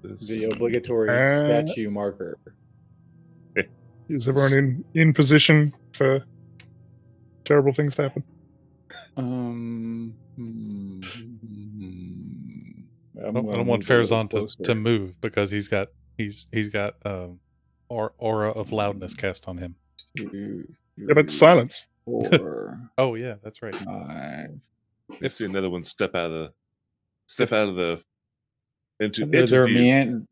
The obligatory statue marker. Is everyone in position for terrible things to happen? I don't want Farazan to move because he's got aura of loudness cast on him. Yeah, but silence. 4, Oh yeah, that's right. 5. You see another one step out of the into They're view.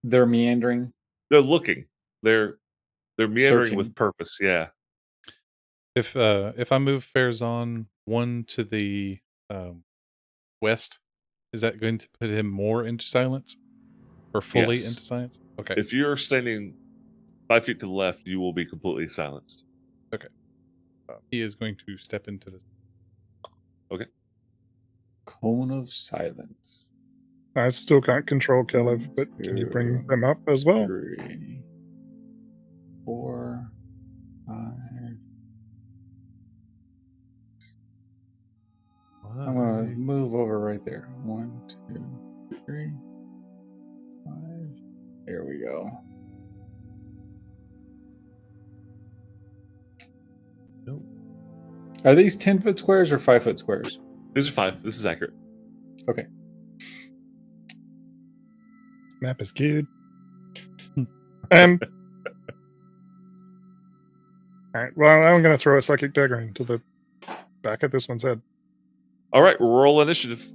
they're meandering. They're looking. They're meandering Searching. with purpose. Yeah. If I move Farazan one to the west, is that going to put him more into silence, or fully Yes. into silence? Okay. If you're standing 5 feet to the left, you will be completely silenced. He is going to step into this. Cone of silence. I still can't control Kalev, but can you bring them up as well? 3, 4, 5. I'm gonna move over right there. 1, 2, 3, 5. There we go. Are these 10-foot squares or 5-foot squares? These are 5. This is accurate. Okay. This map is good. Hmm. Alright, well, I'm going to throw a psychic dagger into the back of this one's head. All right, roll initiative.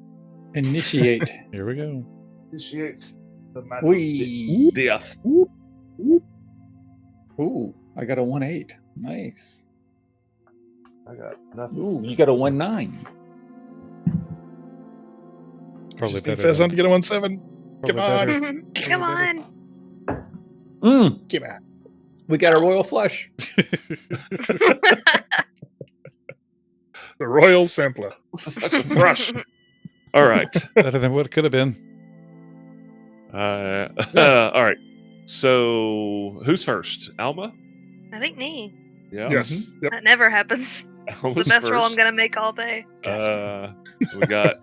Initiate. Here we go. Initiate the We. death. Ooh, I got a 1-8. Nice. I got nothing. Ooh, you got a 1-9. Probably Just need better. Faison to get a 1-7. Come Probably on. better. Come on. Give it. We got a royal flush. The Royal Sampler. That's a thrush. All right. Better than what it could have been. All right. So who's first? Alma? I think me. Yeah. Yes. Yep. That never happens. It's the Alma's best roll I'm first. gonna make all day. We got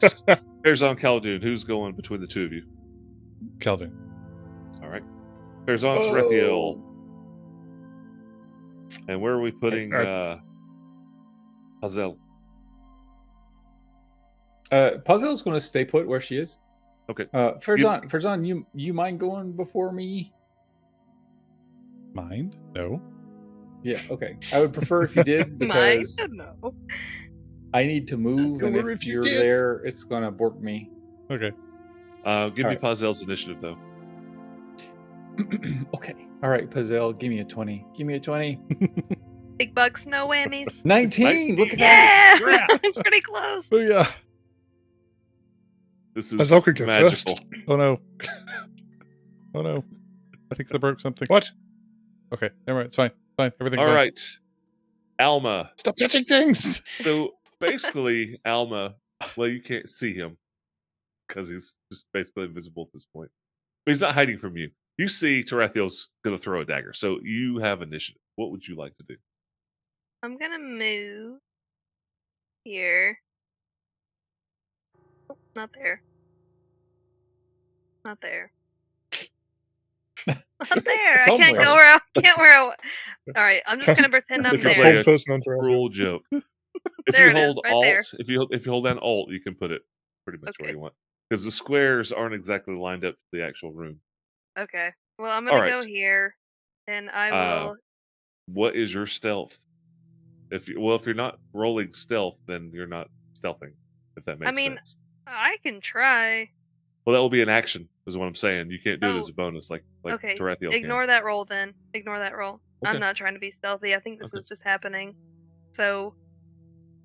Faison Khaldun. Who's going between the two of you? Khaldun. All right. Faison Tarathiel. And where are we putting Hazel? Puzzle's going to stay put where she is. Okay. Farzan, you mind going before me? Mind? No. Yeah, okay. I would prefer if you did because No. I need to move, and Or if if you you're did. there, it's going to bork me. Okay. Give me All right. Pazel's initiative though. Okay. All right, Puzzle, give me a 20. Give me a 20. Big bucks, no whammies. 19. Look at that. Yeah! It's pretty close. Oh yeah. This is Hazel could go magical. first. Oh no. Oh no. I think I broke something. What? Okay. Never mind. It's fine. Fine. Everything's All fine. right. Alma. Stop touching things. So basically, Alma, well, you can't see him because he's just basically invisible at this point. But he's not hiding from you. You see Tarathiel's going to throw a dagger. So you have initiative. What would you like to do? I'm gonna move here. Oh, not there. Not there. Not there. I can't go Somewhere. where I can't where I. All right, I'm just gonna pretend I'm Think of Just like there. hold person on Tarathiel. Cruel joke. If There you it is, hold right Alt, there. if you hold down Alt, you can put it pretty much where Okay. you want. Because the squares aren't exactly lined up to the actual room. Okay. Well, I'm gonna go Alright. here, and I Uh, will. What is your stealth? If you're not rolling stealth, then you're not stealthing. If that makes mean, sense. I can try. Well, that will be an action, is what I'm saying. You can't do it Oh, as a bonus like Okay. Tarathiel Ignore can. that roll then. Ignore that roll. Okay. I'm not trying to be stealthy. I think this Okay. is just happening. So,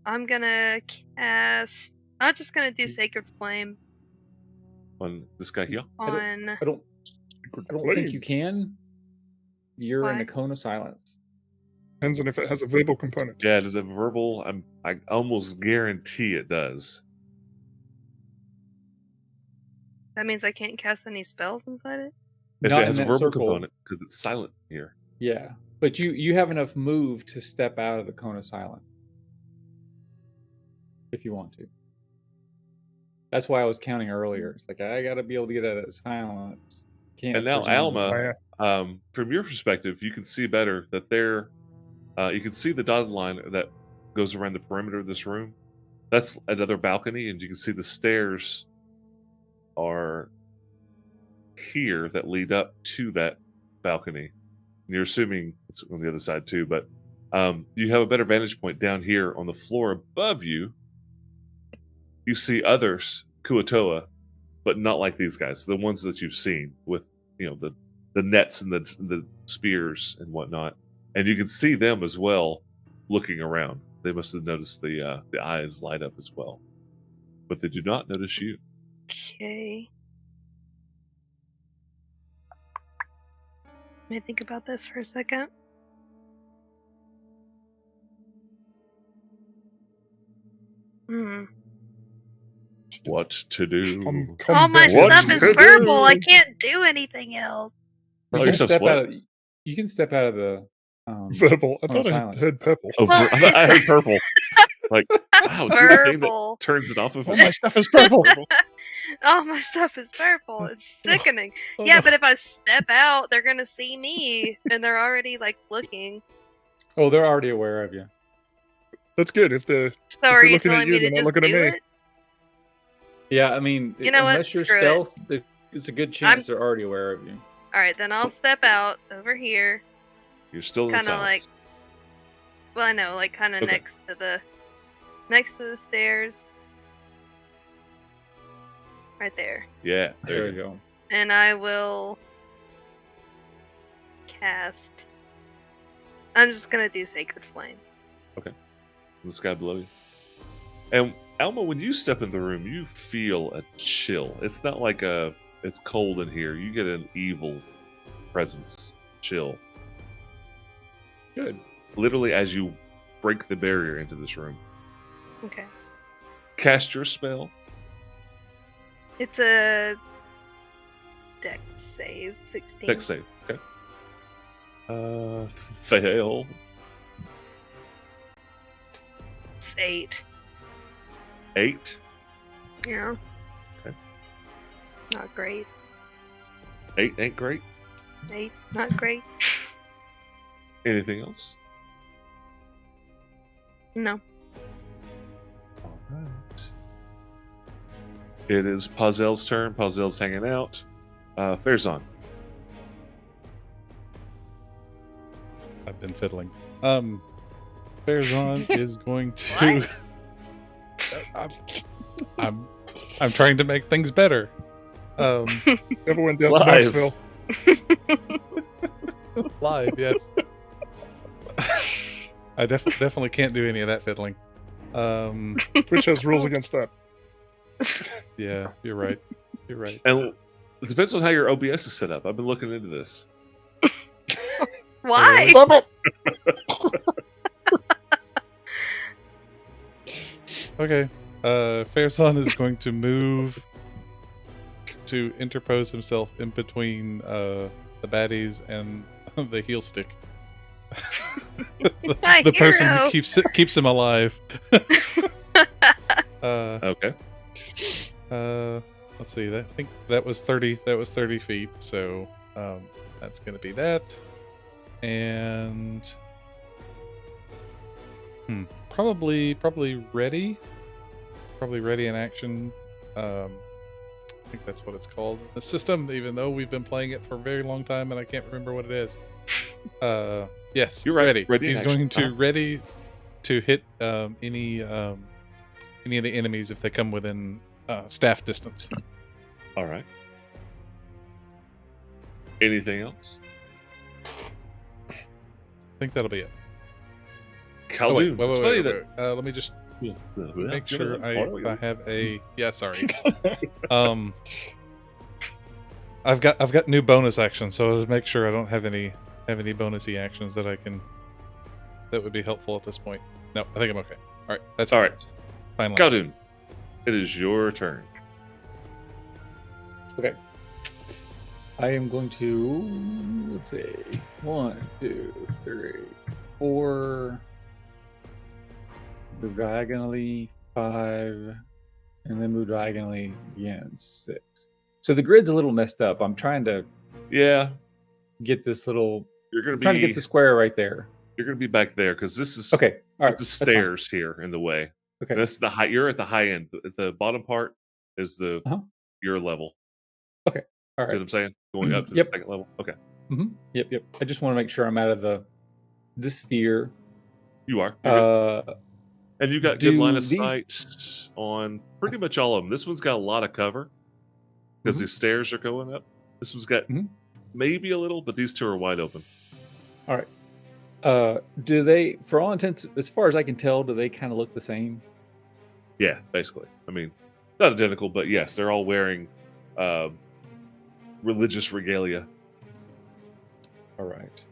I'm gonna cast. I'm just gonna do Sacred Flame On this guy here. on. I don't think you can. You're in Why? a cone of silence. Depends on if it has a verbal component. Yeah, it is a verbal. I almost guarantee it does. That means I can't cast any spells inside it. If Not it has in a that verbal circle. component, because it's silent here. Yeah, but you have enough move to step out of the cone of silence if you want to. That's why I was counting earlier. It's like I got to be able to get out of that silence. Can't And now for some reason. Alma, Oh, yeah. from your perspective, you can see better that there. You can see the dotted line that goes around the perimeter of this room. That's another balcony, and you can see the stairs are here that lead up to that balcony. And you're assuming it's on the other side too, but you have a better vantage point down here on the floor above you. You see others, Kuatoa, but not like these guys. The ones that you've seen with, the nets and the spears and whatnot, and you can see them as well, looking around. They must have noticed the eyes light up as well, but they do not notice you. Okay. Let me think about this for a second. Hmm. What to do? All my What stuff is to verbal. I do? can't do anything else. Oh, You your can stuff's step what? out of. You can step out of the. Verbal. I Oh, thought I silent. heard purple. Oh, Well, I heard purple. Like, wow, do you have a thing that Verbal. turns it off of All it? my stuff is purple. All my stuff is purple. It's sickening. Oh, Yeah, no. but if I step out, they're gonna see me, and they're already like looking. Oh, they're already aware of you. That's good. If the So are you looking at telling you, me to they're not just looking at do me. it? Yeah, I mean, You know what? unless you're Screw it. stealth, it's a good chance they're already aware of you. All right, then I'll step out over here. You're still in Kinda silence. Well, I know, like kind of Okay. next to the stairs, right there, Yeah, There there you you go. go. and I will cast. I'm just gonna do Sacred Flame. The sky below you. And Alma, when you step in the room, you feel a chill. It's not like it's cold in here. You get an evil presence chill. Good. Literally as you break the barrier into this room. Okay. Cast your spell. It's a dex save, 16. Dex save. Okay. Fail. It's 8. 8. Yeah. Okay. Not great. 8 ain't great. 8, not great. Anything else? No. All right. It is Pazel's turn. Pazel's hanging out. Fairzon. I've been fiddling. Fairzon is going to. I'm trying to make things better. Never went down Live. to Knoxville. Live, yes. I definitely can't do any of that fiddling. Which has rules against that. Yeah, you're right. You're right. And it depends on how your OBS is set up. I've been looking into this. Why? Stop it! Okay. Fairzon is going to move to interpose himself in between the baddies and the heel stick. My the person hero. who keeps him alive. Okay. Let's see. I think that was 30. That was 30 feet. So that's going to be that. And probably ready. Probably ready in action. I think that's what it's called in the system, even though we've been playing it for a very long time and I can't remember what it is. Yes, You're right. ready. Ready in He's action. going to Uh-huh. ready to hit any of the enemies if they come within staff distance. All right. Anything else? I think that'll be it. Khaldun. Oh, wait, It's funny wait. Let me just that. make sure I have a. Yeah, sorry. I've got new bonus actions, so to make sure I don't have any bonusy actions that would be helpful at this point. No, I think I'm okay. All right, that's All right. Finally, Khaldun, it is your turn. Okay. I am going to, let's see, 1, 2, 3, 4, move diagonally, 5, and then move diagonally again, 6. So the grid's a little messed up. I'm trying to Yeah, get this little, you're gonna I'm trying to be get the square right there. you're gonna be back there because this is Okay, all right. this is that's fine. stairs here in the way. Okay, This is the high. You're at the high end. The bottom part is Uh-huh. your level. all See what right. I'm saying? Going up to Yep. the second level. Okay, Yep. I just want to make sure I'm out of the sphere. you are. You're good. And you got good do line of these- sight on pretty much all of them. This one's got a lot of cover because Mhm. the stairs are going up. This one's got Mhm. maybe a little, but these two are wide open. All right. Do they, for all intents, as far as I can tell, do they kind of look the same? Yeah, basically. I mean, not identical, but yes, they're all wearing religious regalia. All right.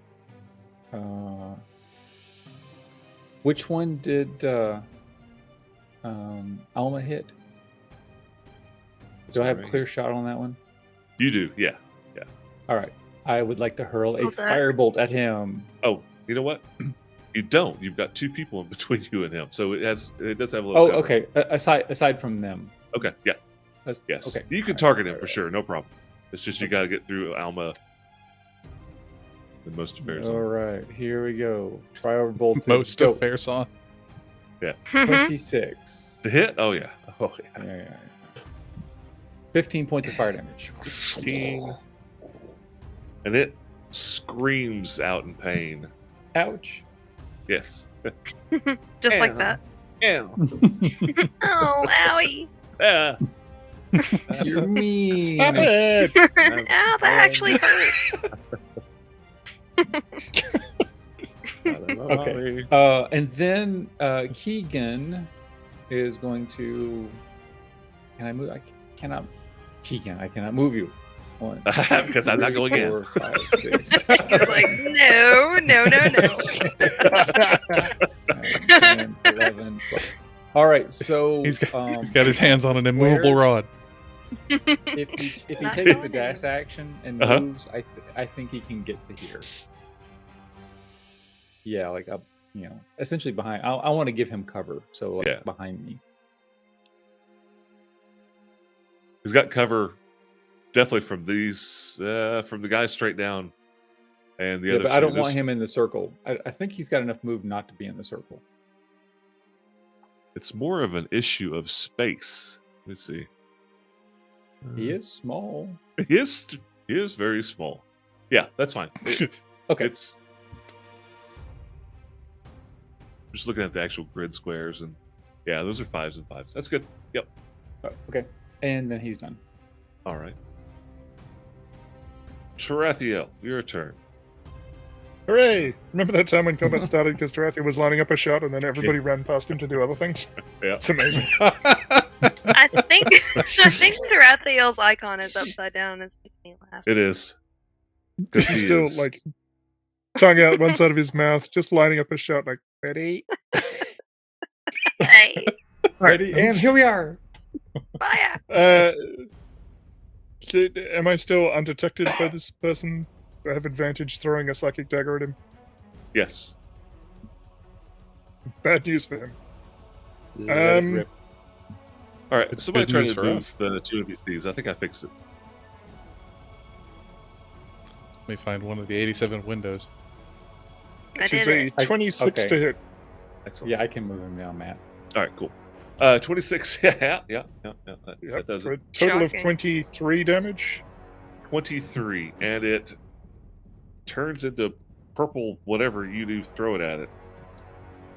Which one did Alma hit? Do I have a Sorry. clear shot on that one? You do, yeah. All right. I would like to hurl a Hold on. firebolt at him. Oh, you know what? You don't. You've got two people in between you and him, so it does have a little. Oh, cover. okay. Aside from them. Okay, yeah, That's- yes. Okay. You can All right, target him all for right. sure, no problem. It's just you got to get through Alma. In most affairs. All right. Here we go. Firebolt. most go. of Fairzon. Mhm. 26. To hit? Oh yeah. Oh yeah. Yeah. 15 points of fire damage. 15. And it screams out in pain. Ouch. Yes. Just like that. Yeah. Oh, owie. Yeah. You're mean. Stop it! Ow, that actually hurt. Okay. And then Keegan is going to. Can I move? I cannot. Keegan, I cannot move you. 1, Because I'm not going in. 4, 5, 6. He's like, no. 10, 11, 12. All right, so He's got his hands on an immovable rod. if he Not takes the going in. dash action and Uh-huh. moves, I think he can get to here. Yeah, like up, essentially behind. I want to give him cover, so like Yeah. behind me. He's got cover definitely from these from the guys straight down and the Yeah, other but I don't shooters. want him in the circle. I think he's got enough move not to be in the circle. It's more of an issue of space. Let's see. He is small. He is very small. Yeah, that's fine. Okay. It's just looking at the actual grid squares, and yeah, those are 5s and 5s. That's good. Yep. Okay. And then he's done. All right. Tarathiel, your turn. Hooray! Remember that time when combat started because Tarathiel was lining up a shot and then everybody ran past him to do other things? Yeah. It's amazing. I think Tarathiel's icon is upside down. It's making me laugh. It is. 'Cause He's he still is. like tongue out one side of his mouth, just lining up a shot like, ready? Hey, Ready? And here we are. fire! Am I still undetected by this person? Do I have advantage throwing a psychic dagger at him? Yes. Bad news for him. Let it Um, rip. All right. It's Somebody good try news to for move us. the 2 of these thieves. I think I fixed it. Let me find one of the 87 windows. I She's did a it. 26 okay. to hit. Excellent. Yeah, I can move him now, Matt. All right. Cool. 26. Yeah. That Yep, does for a it. total of Shocking. 23 damage. 23, and it turns into purple whatever you do throw it at it.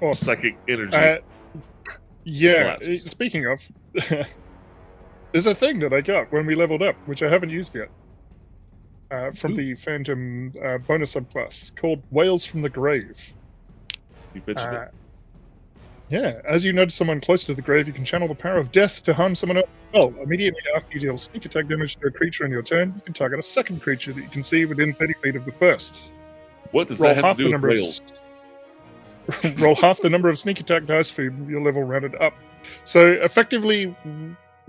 Awesome. Psychic energy. Yeah, collapses. speaking of, there's a thing that I got when we leveled up, which I haven't used yet, from Ooh. the Phantom bonus subclass called Whales from the Grave. You mentioned it. Yeah, as you notice someone close to the grave, you can channel the power of death to harm someone else. Well, immediately after you deal sneak attack damage to a creature on your turn, you can target a second creature that you can see within 30 feet of the first. What does Roll that have half to the do number with of whales? roll half the number of sneak attack dice for your level rounded up. So effectively,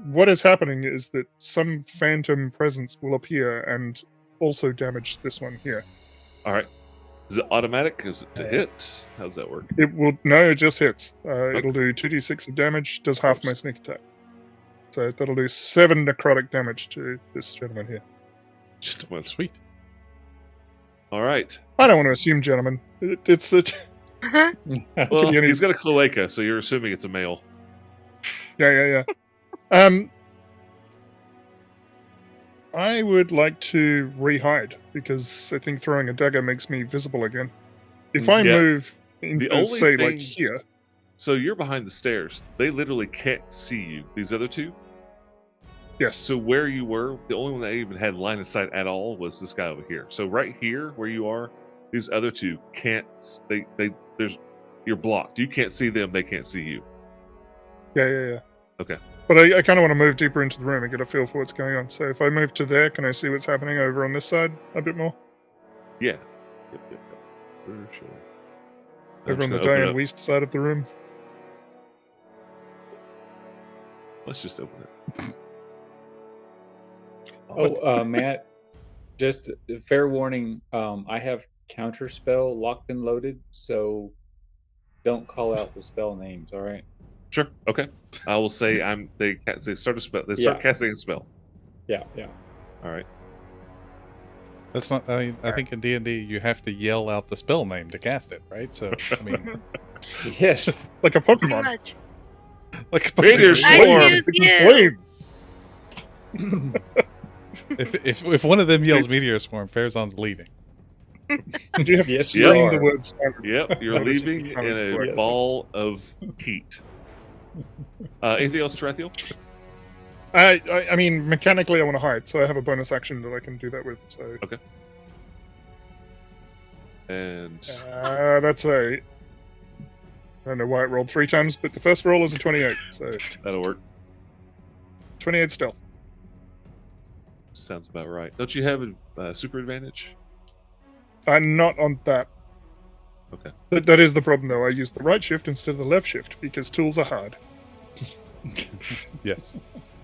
what is happening is that some phantom presence will appear and also damage this one here. All right. Is it automatic? Is it to hit? How's that work? It will it just hits. It'll do 2d6 of damage, does half my sneak attack. So that'll do 7 necrotic damage to this gentleman here. Just a moment. Sweet. All right. I don't want to assume, gentlemen. It's Well, be any- he's got a cloaca, so you're assuming it's a male. yeah. I would like to re-hide because I think throwing a dagger makes me visible again. If I Yeah. move into, only say, like thing- here, So you're behind the stairs. They literally can't see you. These other two. yes. So where you were, the only one that even had line of sight at all was this guy over here. So right here, where you are, these other two can't. You're blocked. You can't see them. They can't see you. Yeah. Okay. But I kind of want to move deeper into the room and get a feel for what's going on. So if I move to there, can I see what's happening over on this side a bit more? Yeah. Yep. For sure. I'm Over just on the gonna open Diane up- West side of the room. Let's just open it. Matt, just a fair warning. I have counter spell locked and loaded, so don't call out the spell names. All right. Sure. Okay. I will say They start a spell. They start Yeah. casting a spell. Yeah. All right. That's not. I mean, I think in D&D you have to yell out the spell name to cast it, right? So I mean, Yes. Like a Pretty Pokemon. much. like Meteor I Swarm. choose It's you. flame. if one of them yells Meteor Swarm, Farazan's leaving. And you have to Yes, you scream are. the word silence. Yep, you're Order to leaving be in silent a word. ball of heat. Anything else, Tarathiel? I mean, mechanically, I want to hide, so I have a bonus action that I can do that with. So And that's a. I don't know why it rolled 3 times, but the first roll is a 28, so that'll work. 28 stealth. Sounds about right. Don't you have a super advantage? Not on that. Okay. That is the problem, though. I use the right shift instead of the left shift because tools are hard. Yes.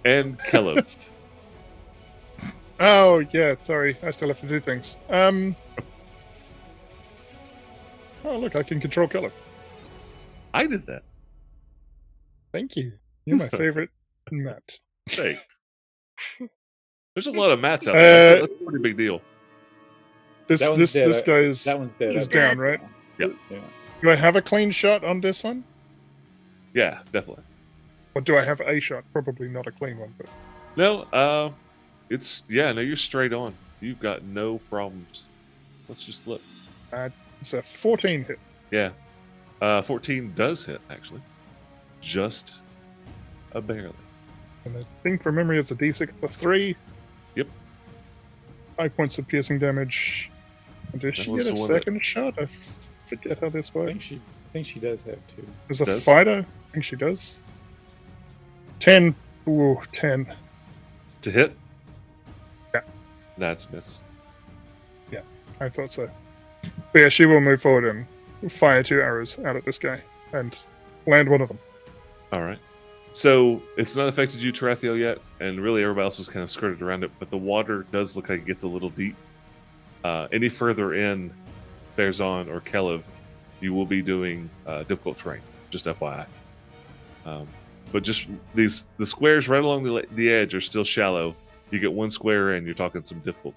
And Kelev. Oh yeah, sorry, I still have to do things. Oh look, I can control color. I did that. Thank you. You're my favorite Matt. Thanks. There's a lot of mats out there. That's a pretty big deal. This That one's dead. this guy is That one's dead. He's is I think. down, right? Yep. Yeah. Do I have a clean shot on this one? Yeah, definitely. Or do I have a shot? Probably not a clean one, but No, it's no, you're straight on. You've got no problems. Let's just look. it's a 14 hit. Yeah. 14 does hit, actually. Just a barely. And I think from memory it's a d6 plus 3. Yep. 5 points of piercing damage. And does That she was get a the one that- second shot? I forget how this I works. think she does have two. As a does. fighter, I think she does. 10. Ooh, 10. To hit? Yeah. That's a miss. I thought so. But yeah, she will move forward and fire 2 arrows out at this guy and land one of them. All right. So it's not affected you, Tarathiel, yet, and really everybody else was kind of skirted around it, but the water does look like it gets a little deep. Any further in Farazan or Kelev, you will be doing difficult terrain, just FYI. But just the squares right along the edge are still shallow. You get one square in, you're talking some difficult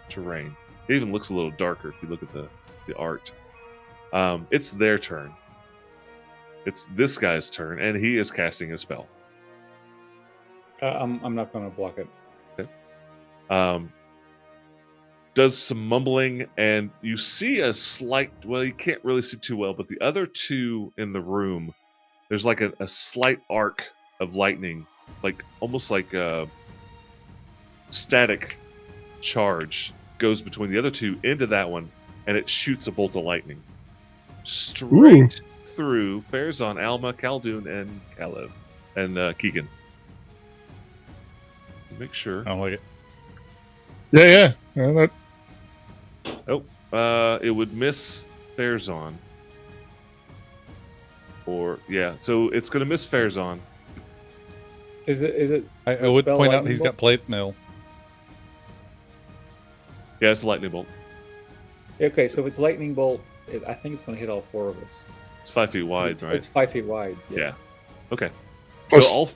terrain. It even looks a little darker if you look at the art. It's their turn. It's this guy's turn, and he is casting a spell. I'm not going to block it. Does some mumbling, and you see a slight, well, you can't really see too well, but the other two in the room, there's like a slight arc of lightning, like almost like a static charge goes between the other two into that one, and it shoots a bolt of lightning straight through Farazan, Alma, Khaldun, and Kelev, and Keegan. Make sure. I don't like it. Yeah. That, It would miss Farazan. Or so it's gonna miss Farazan. Is it? I The would spell point out lightning he's bolt? got plate mail. Yeah, it's a lightning bolt. Okay, so if it's lightning bolt, I think it's going to hit all 4 of us. It's 5 feet wide, it's, right? It's 5 feet wide. Yeah. Okay. Plus- So all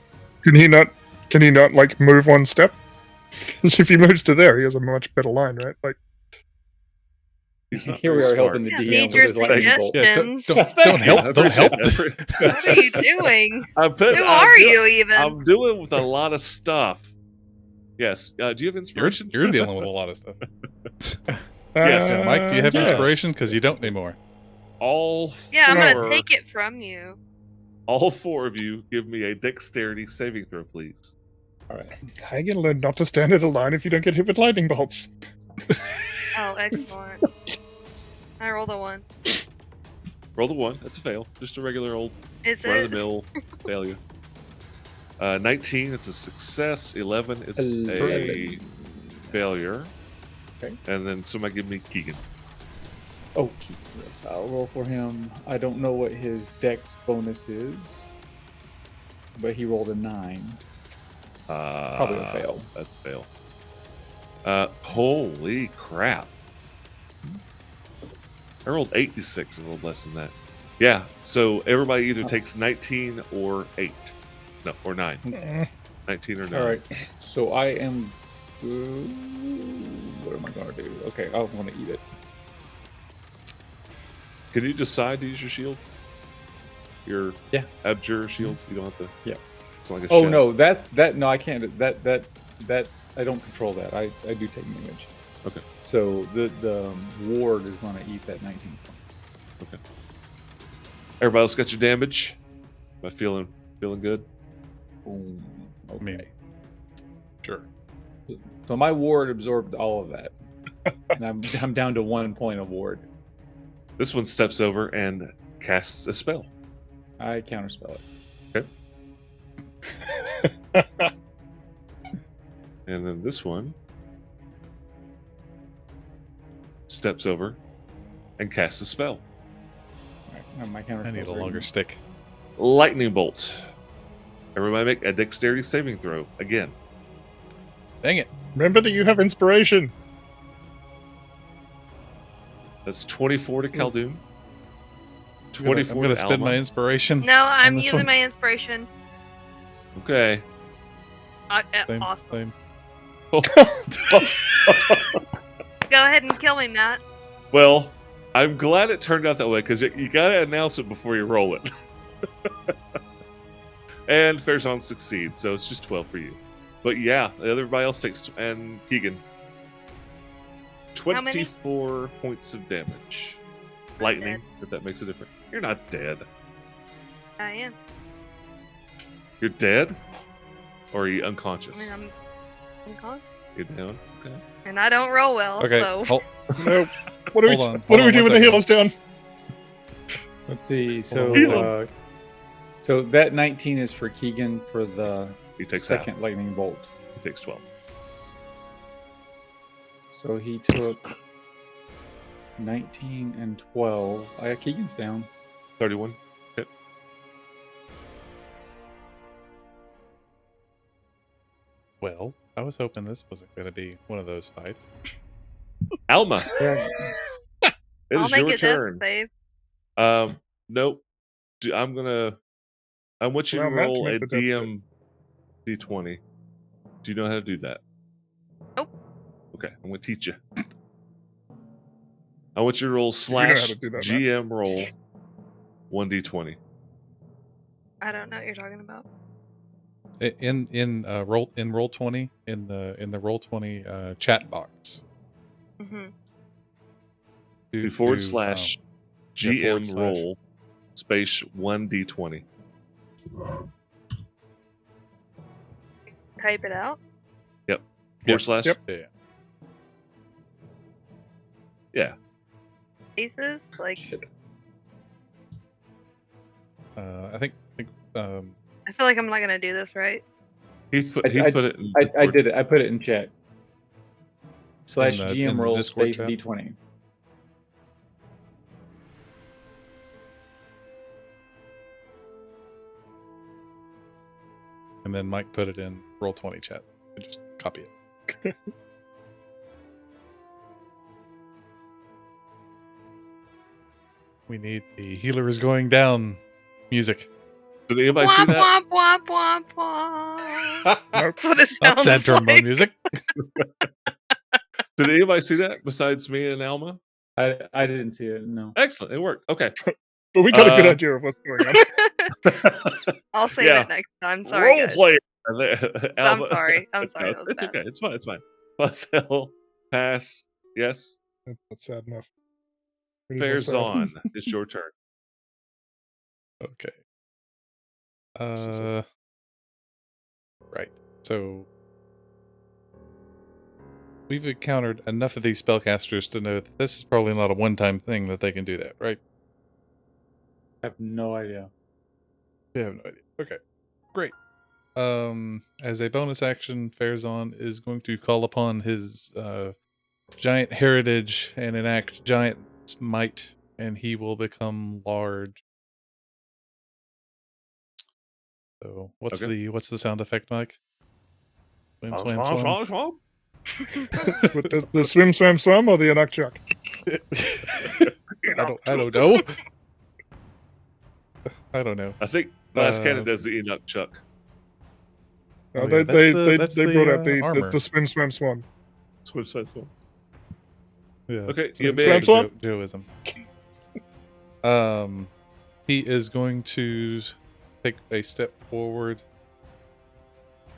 can he not like move one step? If he moves to there, he has a much better line, right? Like he's not Here we very are smart. helping the Yeah, DM major with his lightning bolt. Yeah, don't, Suggestions. don't help. I Don't appreciate help. it. What are you doing? Who Who are you even? I'm doing with a lot of stuff. Yes. Do you have You're, inspiration? you're dealing with a lot of stuff. Yes. Yeah, Mike, do you have yes. inspiration? Because you don't anymore. All Yeah, I'm four- gonna take it from you. All 4 of you, give me a dexterity saving throw, please. All right. I can learn not to stand at a line if you don't get hit with lightning bolts. Oh, excellent. I rolled a 1. Roll the 1. That's a fail. Just a regular old Is run of it? the mill failure. 19, it's a success. 11 is a 11. failure. Okay. And then somebody give me Keegan. Oh, yes, I'll roll for him. I don't know what his dex bonus is, but he rolled a 9. Probably a fail. That's a fail. Holy crap. I rolled 86, a little less than that. Yeah, so everybody either takes 19 or 8. No, or 9. Eh, 19 or 9. All right, so I am. What am I gonna do? Okay, I want to eat it. Can you decide to use your shield? Your Yeah. abjure shield? You don't have to. Yeah. It's like a Oh shell. no, that no, I can't. That I don't control that. I do take damage. Okay. So the ward is going to eat that 19 points. Everybody else got your damage? Am I feeling good? Boom. Okay. mean, sure. So my ward absorbed all of that, and I'm down to 1 point of ward. This one steps over and casts a spell. I counterspell it. And then this one steps over and casts a spell. All right, now my counterspell. I need a longer stick. Lightning bolt. Everybody make a dexterity saving throw again. Dang it. Remember that you have inspiration. That's 24 to Khaldun. I'm 24 gonna to spend my Alma. inspiration. No, I'm this using one? my inspiration. Okay. Same, Awesome. same. Go ahead and kill me, Matt. Well, I'm glad it turned out that way because you gotta announce it before you roll it. And Fairzon succeeds, so it's just 12 for you. But yeah, everybody else takes, and Keegan. How many? 24 points of damage. Lightning, if that makes a difference. You're not dead. I am. You're dead? Or are you unconscious? I mean, I'm unconscious. You're down? Okay. And I don't roll well, Okay. so. No. What do we Hold on, what do hold we on do one when the second. healer's down? Let's see. Hold on. So that 19 is for Keegan for the He takes half. second lightning bolt. He takes 12. So he took 19 and 12. Keegan's down. 31. Okay. Well, I was hoping this wasn't going to be one of those fights. Alma, Yeah. it I'll is make your a death turn. save. Nope. I want you Allow to Matt to roll a make the death save. DM D20. Do you know how to do that? Nope. Okay, I'm going to teach you. I want you to roll know how slash to do that, Matt. GM roll 1d20. I don't know what you're talking about. In roll 20 in the roll 20 chat box. Hmm. Do forward do, slash yeah, GM forward slash. roll space 1d20. Type it out. Forward slash. Yep. Yeah. Yeah. Aces? Like, I think I feel like I'm not gonna do this right. He's put I it in I Discord. did it. I put it in chat. Slash in GM the roll Discord space chat? D20. and then Mike put it in roll 20 chat. I just copy it. We need the healer is going down music. Did anybody see Womp that? womp womp womp womp. Nope. That's what it Not sounds sad trombone like. music. Did anybody see that besides me and Alma? I didn't see it. No. Excellent. It worked. Okay. But we got a good Uh, idea of what's going on. I'll save Yeah. it next time. Sorry, Role guys. player. I'm Alma- sorry. I'm sorry. No, that was it's bad. okay. It's fine. It's fine. Puzzle. Pass. Yes. That's sad enough. We need more Fair's sad. on. It's your turn. Okay. is Right. So we've encountered enough of these spellcasters to know that this is probably not a one-time thing that they can do that, right? I have no idea. You have no idea. Okay. Great. As a bonus action, Fairzon is going to call upon his giant heritage and enact giant might, and he will become large. So what's Okay. the sound effect, Mike? Swim, Swam, swam, swam, swam. swam, With the swim, swam, swam, or the Anakchuk? I don't know. I don't know. I think Glass Uh, Cannon does the Enoch Chuck. No, Oh, yeah, they that's brought out the the armor. swim, swam, swam. Swim, swim, swim. Yeah. Okay, So you it's may- a Joeism. He is going to take a step forward. I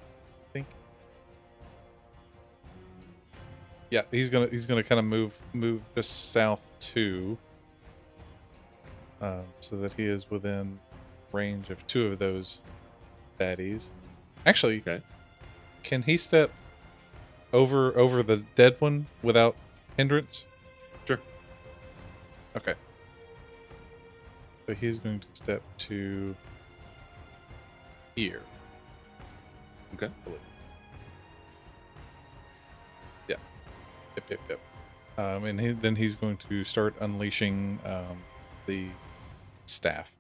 think. Yeah, he's gonna kind of move just south too, so that he is within range of 2 of those baddies. Actually, Okay. can he step over the dead one without hindrance? Sure. Okay. So he's going to step to here. Okay. Yeah. Yep. And then he's going to start unleashing the staff.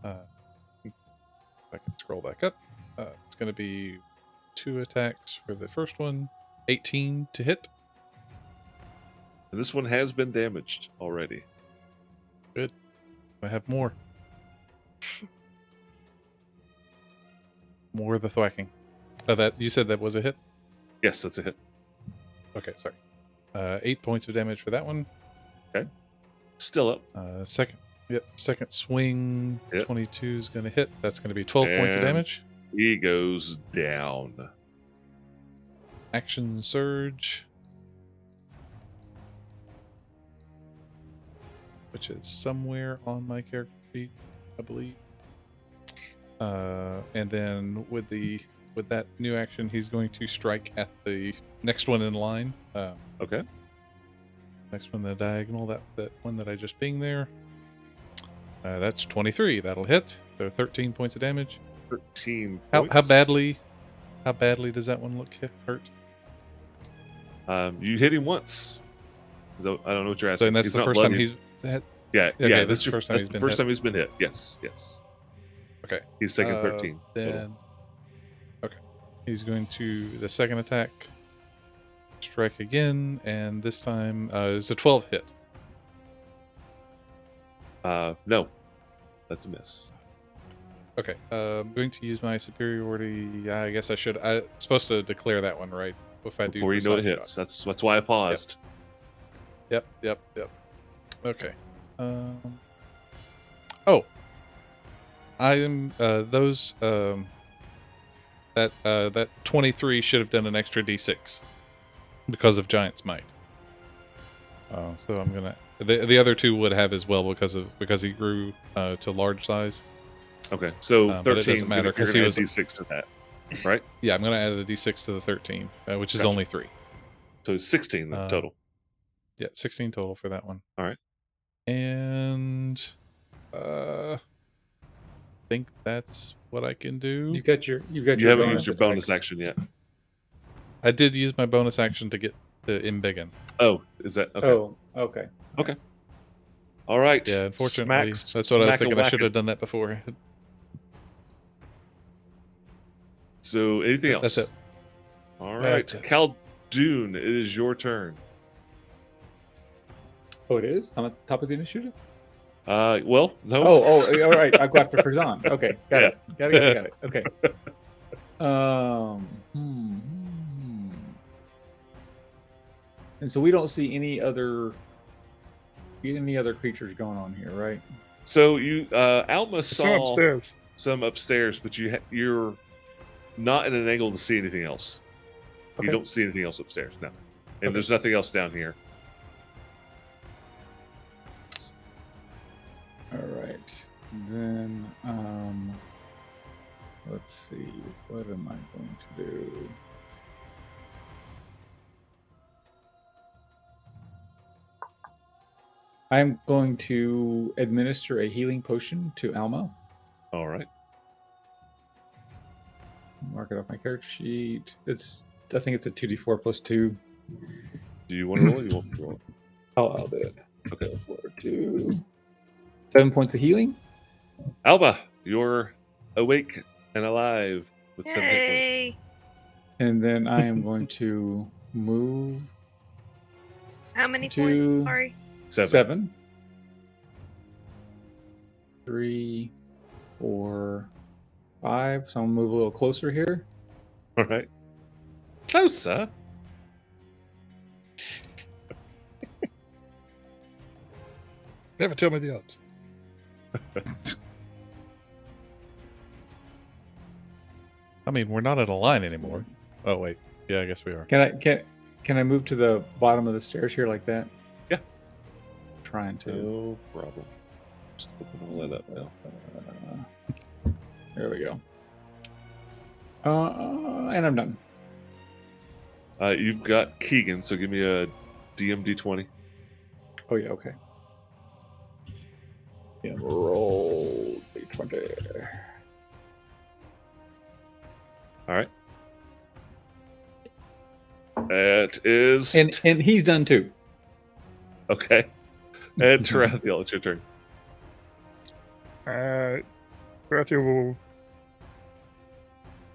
If I can scroll back up. It's going to be 2 attacks for the first one. 18 to hit. And this one has been damaged already. I have more. More of the thwacking. That you said that was a hit? Yes, that's a hit. Okay, sorry. 8 points of damage for that one. Still up. Second swing. Yep. 22 is going to hit. That's going to be 12 points of And- damage. He goes down. Action surge. Which is somewhere on my character sheet, I believe. And then with that new action, he's going to strike at the next one in line. Okay. Next one, the diagonal, that one that I just pinged there. That's 23. That'll hit. So 13 points of damage. 13 How points. badly does that one look hurt? You hit him once. So I don't know what you're asking. So and that's He's the not first time bloodied. he's hit. Yeah, Okay, yeah. this is the first time that's he's the been first hit. time he's been hit. Yes. Okay. He's taken 13. total. Then, okay, he's going to the second attack, strike again, and this time is a 12 hit. No, that's a miss. Okay, I'm going to use my superiority. I guess I should. I'm supposed to declare that one, right? If I do Before you know it precise hits. shot. That's why I paused. Yep. Okay. Oh, I am those that 23 should have done an extra d6 because of Giant's Might. So I'm gonna the other 2 would have as well because he grew to large size. Okay, so 13. But it doesn't matter, you're 'cause gonna he add was- D6 to that, right? Yeah, I'm gonna add a d6 to the 13, which is Gotcha. only 3. So 16 then total. Yeah, 16 total for that one. All right. And I think that's what I can do. You got your You your haven't bonus used your attack. bonus action yet. I did use my bonus action to get to embiggen. Oh, is that okay? Oh, okay. All right. Yeah, unfortunately, that's what I was thinking. I should have done that before. So anything else? That's it. All right, That's it. Khaldun, it is your turn. Oh, it is? I'm at the top of the initiative? Well, no. Oh, all right. I go after Farzan. Okay, got it. Got it. Okay. And so we don't see any other creatures going on here, right? So you, Alma There's some saw upstairs. some upstairs, but you're not in an angle to see anything else. You Okay. don't see anything else upstairs, no. And Okay. there's nothing else down here. All right. Then let's see. What am I going to do? I'm going to administer a healing potion to Alma. All right. Mark it off my character sheet. I think it's a 2d4 plus 2. Do you want to roll it? You want to roll it? I'll do it. Okay. Go for 2. 7 points of healing. Alma, you're awake and alive with 7 hit points. Yay! And then I am going to move How many Two. points? Sorry. 7. 3, 4, 5. So I'll move a little closer here. All right. Closer. Never tell me the odds. I mean, we're not at a line anymore. Oh wait, yeah, I guess we are. Can I move to the bottom of the stairs here like that? Yeah. Trying to. No problem. Just open all that up now. There we go. And I'm done. You've got Keegan, so give me a DMD 20. Oh yeah, okay. Yeah, roll d20. All right. It is And he's done too. okay. And Tarathiel, it's your turn. Baratheon will,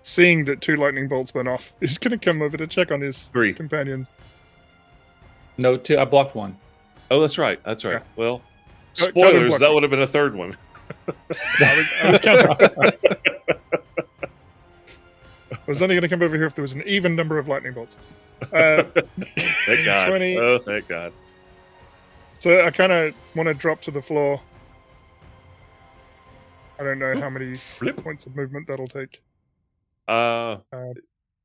seeing that 2 lightning bolts went off, is going to come over to check on his 3. companions. No, 2. I blocked 1. Oh, that's right. That's right. Yeah. Well, Tell him spoilers. what- That would have been a third one. I was counting. I was only going to come over here if there was an even number of lightning bolts. Thank God. 20. Oh, thank God. So I kind of want to drop to the floor. I don't know how many Flip. points of movement that'll take.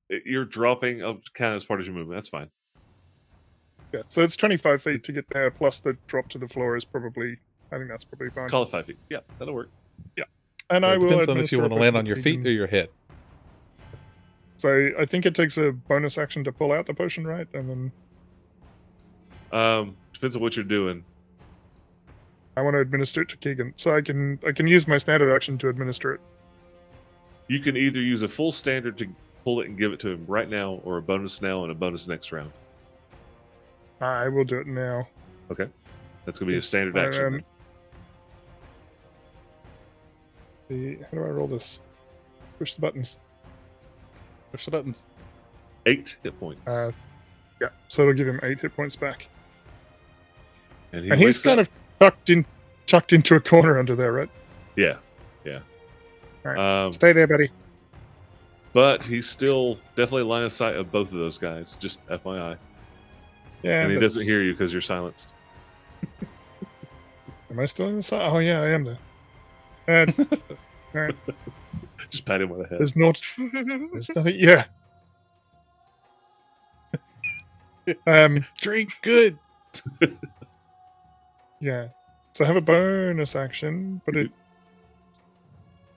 You're dropping of count as part of your movement. That's fine. Yeah, so it's 25 feet to get there, plus the drop to the floor is probably, I think that's probably fine. Call it 5 feet. Yeah, that'll work. And I It will depends on if administer you a want to land potion on your of feet or healing. your head. So I think it takes a bonus action to pull out the potion, right? And then Depends on what you're doing. I want to administer it to Keegan. So I can use my standard action to administer it. You can either use a full standard to pull it and give it to him right now, or a bonus now and a bonus next round. I will do it now. Okay, that's gonna be a Yes, standard action. How do I roll this? Push the buttons. Push the buttons. 8 hit points, Yeah, so it'll give him 8 hit points back. and And he's kind of tucked into a corner under there, right? yeah. Stay there, buddy. But he's still definitely line of sight of both of those guys. Just FYI, Yeah. and he that's- doesn't hear you because you're silenced. Am I still in the side? Oh yeah, I am there. Alright, Just pat him on the head. there's not. There's nothing. Yeah. Drink good. Yeah. So I have a bonus action, but I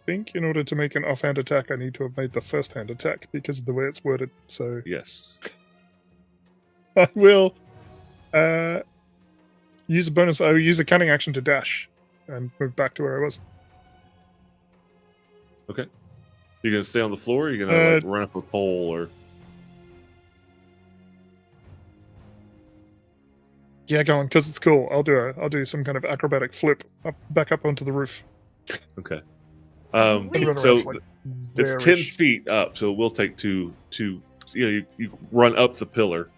think in order to make an offhand attack, I need to have made the first hand attack because of the way it's worded. So Yes. I will use a bonus. I will use a cunning action to dash and move back to where I was. You gonna stay on the floor? Or you gonna like, run up a pole or? Yeah, go on, because it's cool. I'll do some kind of acrobatic flip back up onto the roof. Okay. And run So around, like, it's there-ish. 10 feet up, so it will take two. You run up the pillar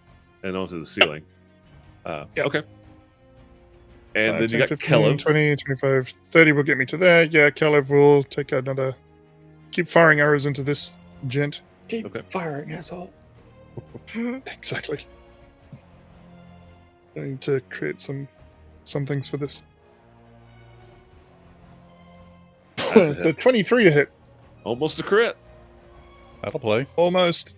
and onto the ceiling. Yep. Okay. And then 10, you got 15, Kelev. 20, 25, 30 will get me to there. Yeah, Kelev will take another. Keep firing arrows into this gent. Keep Okay. firing, asshole. Exactly. I need to create some things for this. That's a It's a 23 to hit. Almost a crit. That'll play. Almost.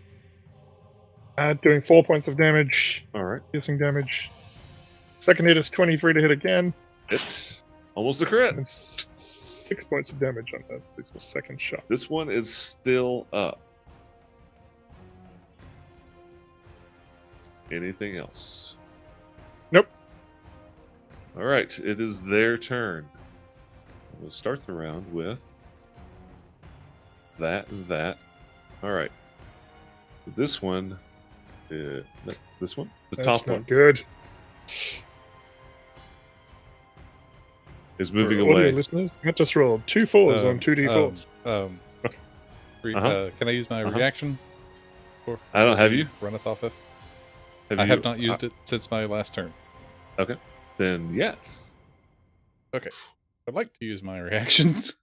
Doing 4 points of damage, All right. piercing damage. Second hit is 23 to hit again, It's almost a crit. and 6 points of damage on the second shot. This one is still up. Anything else? Nope. All right. It is their turn. We'll start the round with that and that. All right. This one, this one, the That's top not one, good. is moving For audio away. listeners, I just rolled 2 4s on 2d4s. Can I use my Uh-huh. reaction? I don't have you. Runneth off of. Have I you- have not used it since my last turn. Then yes. I'd like to use my reactions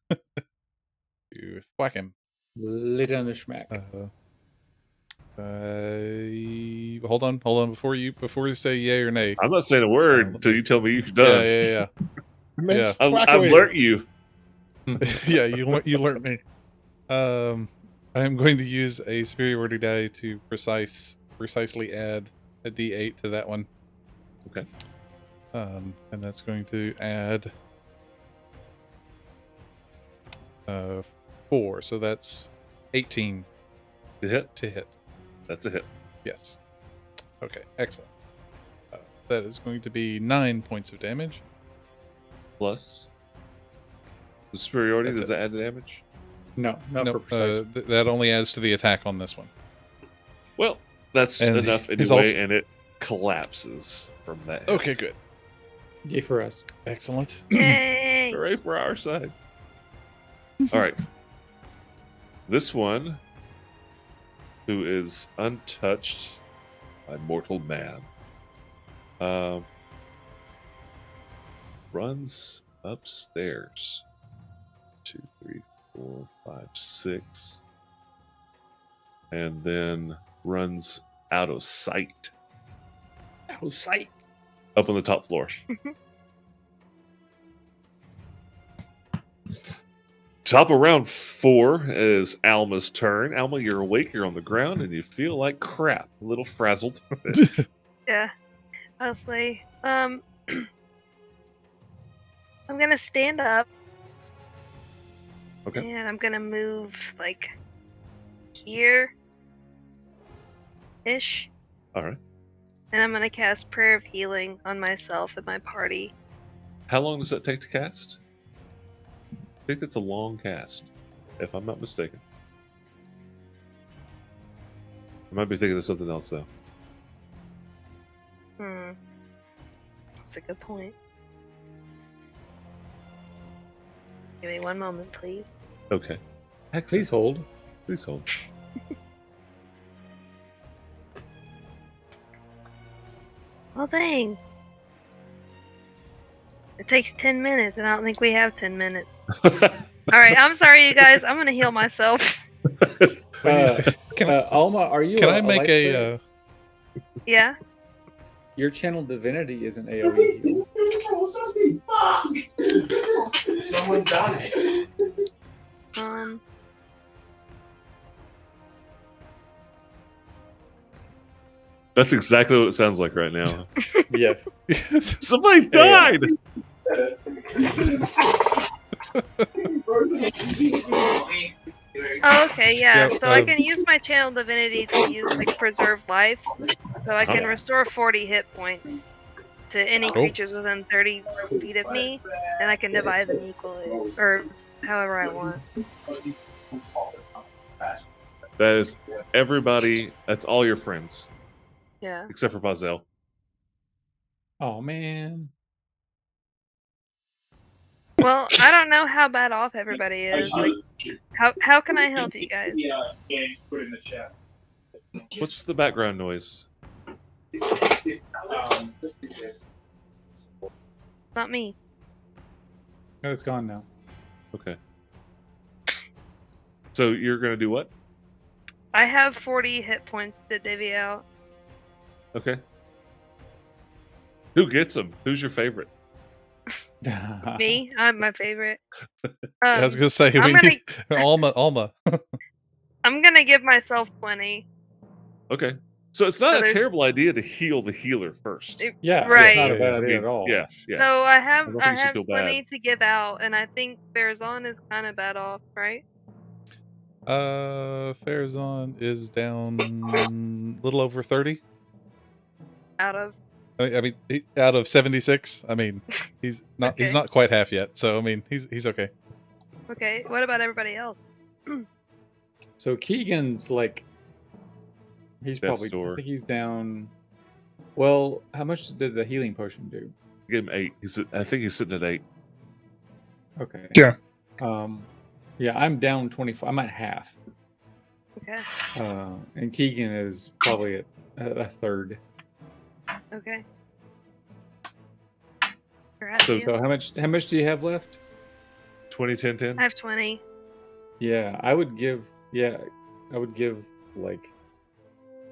to thwack him. Lay down the schmack. Hold on before you say yay or nay. I'm not saying a word until you tell me you're done. Yeah. Immense I've thwackery. learnt you. Yeah, you learned me. I am going to use a superiority die to precisely add a D8 to that one. Okay. And that's going to add 4, so that's 18 To hit. to hit. That's a hit. Yes. Okay, excellent. That is going to be 9 points of damage. Plus the superiority. That's Does it. that add damage? No, not Nope, for precise. that only adds to the attack on this one. Well, that's And enough he's anyway, also- and it collapses from that. hit. Okay, good. Yay for us. Excellent. Yay! Hooray for our side. All right. This one, who is untouched by mortal man, runs upstairs. 2, 3, 4, 5, 6. And then runs out of sight Out of sight. up on the top floor. Top of round 4 is Alma's turn. Alma, you're awake, you're on the ground, and you feel like crap. A little frazzled. Yeah, I'll say. I'm gonna stand up. Okay. And I'm gonna move like here ish. Alright. And I'm gonna cast Prayer of Healing on myself and my party. How long does that take to cast? I think it's a long cast, if I'm not mistaken. I might be thinking of something else, though. That's a good point. Give me one moment, please. Okay. Please hold. Please hold. Oh dang. It takes 10 minutes, and I don't think we have 10 minutes. Alright, I'm sorry, you guys. I'm gonna heal myself. Can, Alma, are you? can I make life a? cleric? Yeah? Your channel divinity is an AoE heal. Someone died. That's exactly what it sounds like right now. Yes. Somebody died! Oh, okay, yeah. Yep, So I can use my channel divinity to use like preserve life, so I can Oh. restore 40 hit points to any Cool. creatures within 30 feet of me, and I can divide them equally, or however I want. That is everybody. That's all your friends, Yeah. except for Pazel. Oh man. Well, I don't know how bad off everybody is. Like, how can I help you guys? Put in the chat. What's the background noise? Not me. No, it's gone now. Okay. So you're gonna do what? I have 40 hit points to divvy out. Okay. Who gets them? Who's your favorite? Me, I'm my favorite. I was gonna say I'm we need Alma. I'm gonna give myself 20. Okay. So it's not So a there's- terrible idea to heal the healer first. Yeah, Right. it's not a Yeah, bad I idea mean, at all. Yeah, yeah. So I have don't I think you should have feel 20 bad. to give out, and I think Farazan is kind of bad off, right? Farazan is down a little over 30. Out of I mean, out of 76. I mean, he's not Okay. he's not quite half yet. So I mean, he's okay. okay. What about everybody else? So Keegan's like, he's Best probably. store. I think he's down. Well, how much did the healing potion do? Give him 8. I think he's sitting at 8. Okay. Yeah. Yeah, I'm down 25. I'm at half. Okay. And Keegan is probably at a third. Okay. Congrats, So- you. So how much do you have left? 20, 10, 10? I have 20. Yeah, I would give like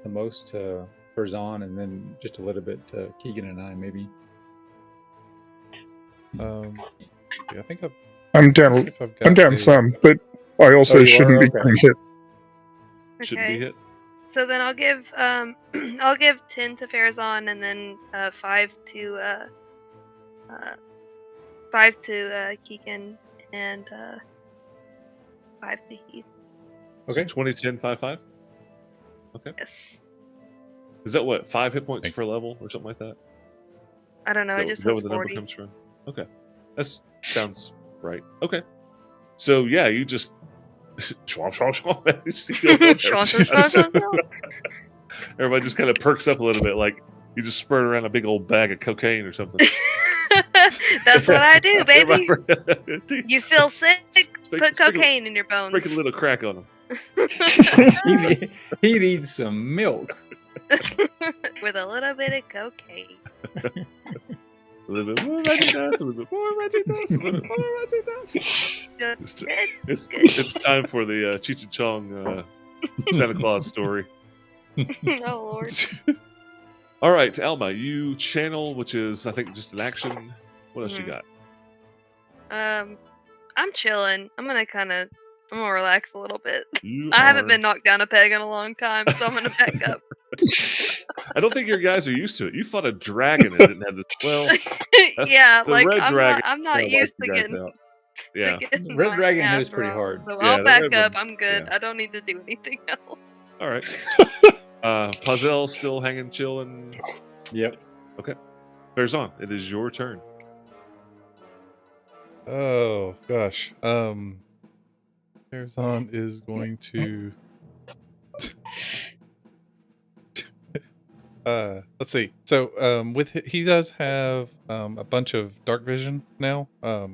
the most to Farazan and then just a little bit to Keegan and I maybe. Yeah, I think I've. I'm let's see down. if I've got I'm down a- some, but I also Oh, you shouldn't are? be Okay. getting hit. Shouldn't be Okay. hit. So then I'll give I'll give 10 to Farazan and then 5 to 5 to Keegan and 5 to Heath. So Okay. 20, 10, 5, 5. Yes. Is that what 5 hit points Thank per level or something like that? I don't know. It Is just that says where the number 40. comes from? Okay, that sounds right. Okay, so yeah, you just schwab, schwab, schwab. Schwab, schwab, schwab, schwab, schwab. Everybody just kind of perks up a little bit, like you just spurt around a big old bag of cocaine or something. That's what I do, baby. Everybody- You feel sick? Put sprinkle- cocaine in your bones. Sprinkle a little crack on them. he needs some milk. With a little bit of cocaine. A little bit more Reggie Dust, a little bit more Reggie Dust, a little bit more Reggie Dust. Good. It's time for the Cheech and Chong Santa Claus story. Oh Lord. All right, Alma, you channel, which is I think just an action. What else you got? I'm chilling. I'm gonna relax a little bit. You I haven't are- been knocked down a peg in a long time, so I'm gonna back up. I don't think your guys are used to it. You fought a dragon and didn't have this. Well, Yeah, the like red dragon I'm kinda not used wiped to you guys getting out. Yeah. Red my Dragon ass hits pretty rocked, hard. So Yeah, I'll the back red up. one- I'm good. yeah. I don't need to do anything else. All right. Pazel still hanging, chilling. Yep. Bears on. It is your turn. Oh gosh. Farazan is going to. Let's see. So, he does have a bunch of dark vision now. A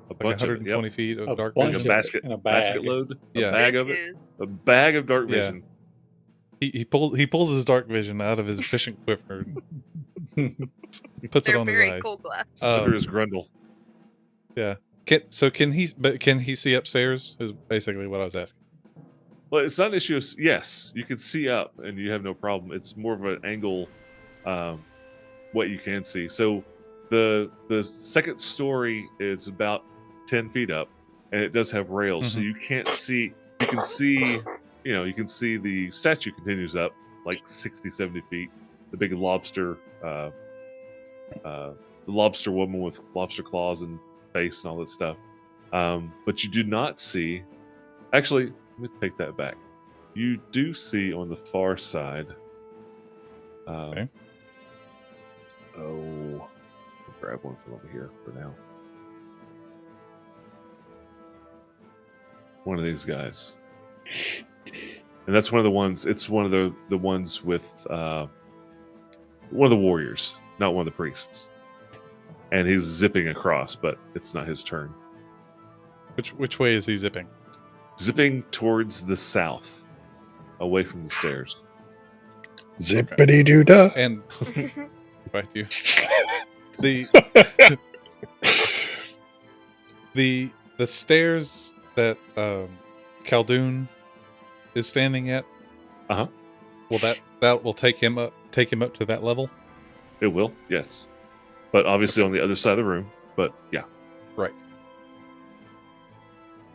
Like bunch of it. 120 Yep. feet of A dark bunch Like a vision. of it basket, in a basket bag. load. Yeah. A bag of it. Good A bag of dark Yeah. vision. He pulls his dark vision out of his efficient quiver, and puts it They're on his very eyes. cool glasses. Under his grundle. Yeah. Can he see upstairs? Is basically what I was asking. Well, it's not an issue of yes, you can see up and you have no problem. It's more of an angle, what you can see. So the second story is about 10 feet up, and it does have rails, so you can't see. You can see, you can see the statue continues up like 60, 70 feet. The big lobster, the lobster woman with lobster claws and face and all that stuff. But you do not see. Actually, let me take that back. You do see on the far side. Okay. Oh, I'll grab one from over here for now. One of these guys, and that's one of the ones. It's one of the ones with one of the warriors, not one of the priests. And he's zipping across, but it's not his turn. Which way is he zipping? Zipping towards the south, away from the stairs. Zippity doo dah. And back to you. The the stairs that Khaldun is standing at. Uh-huh. Will that will take him up to that level? It will, yes, but obviously on the other side of the room. But yeah, Right.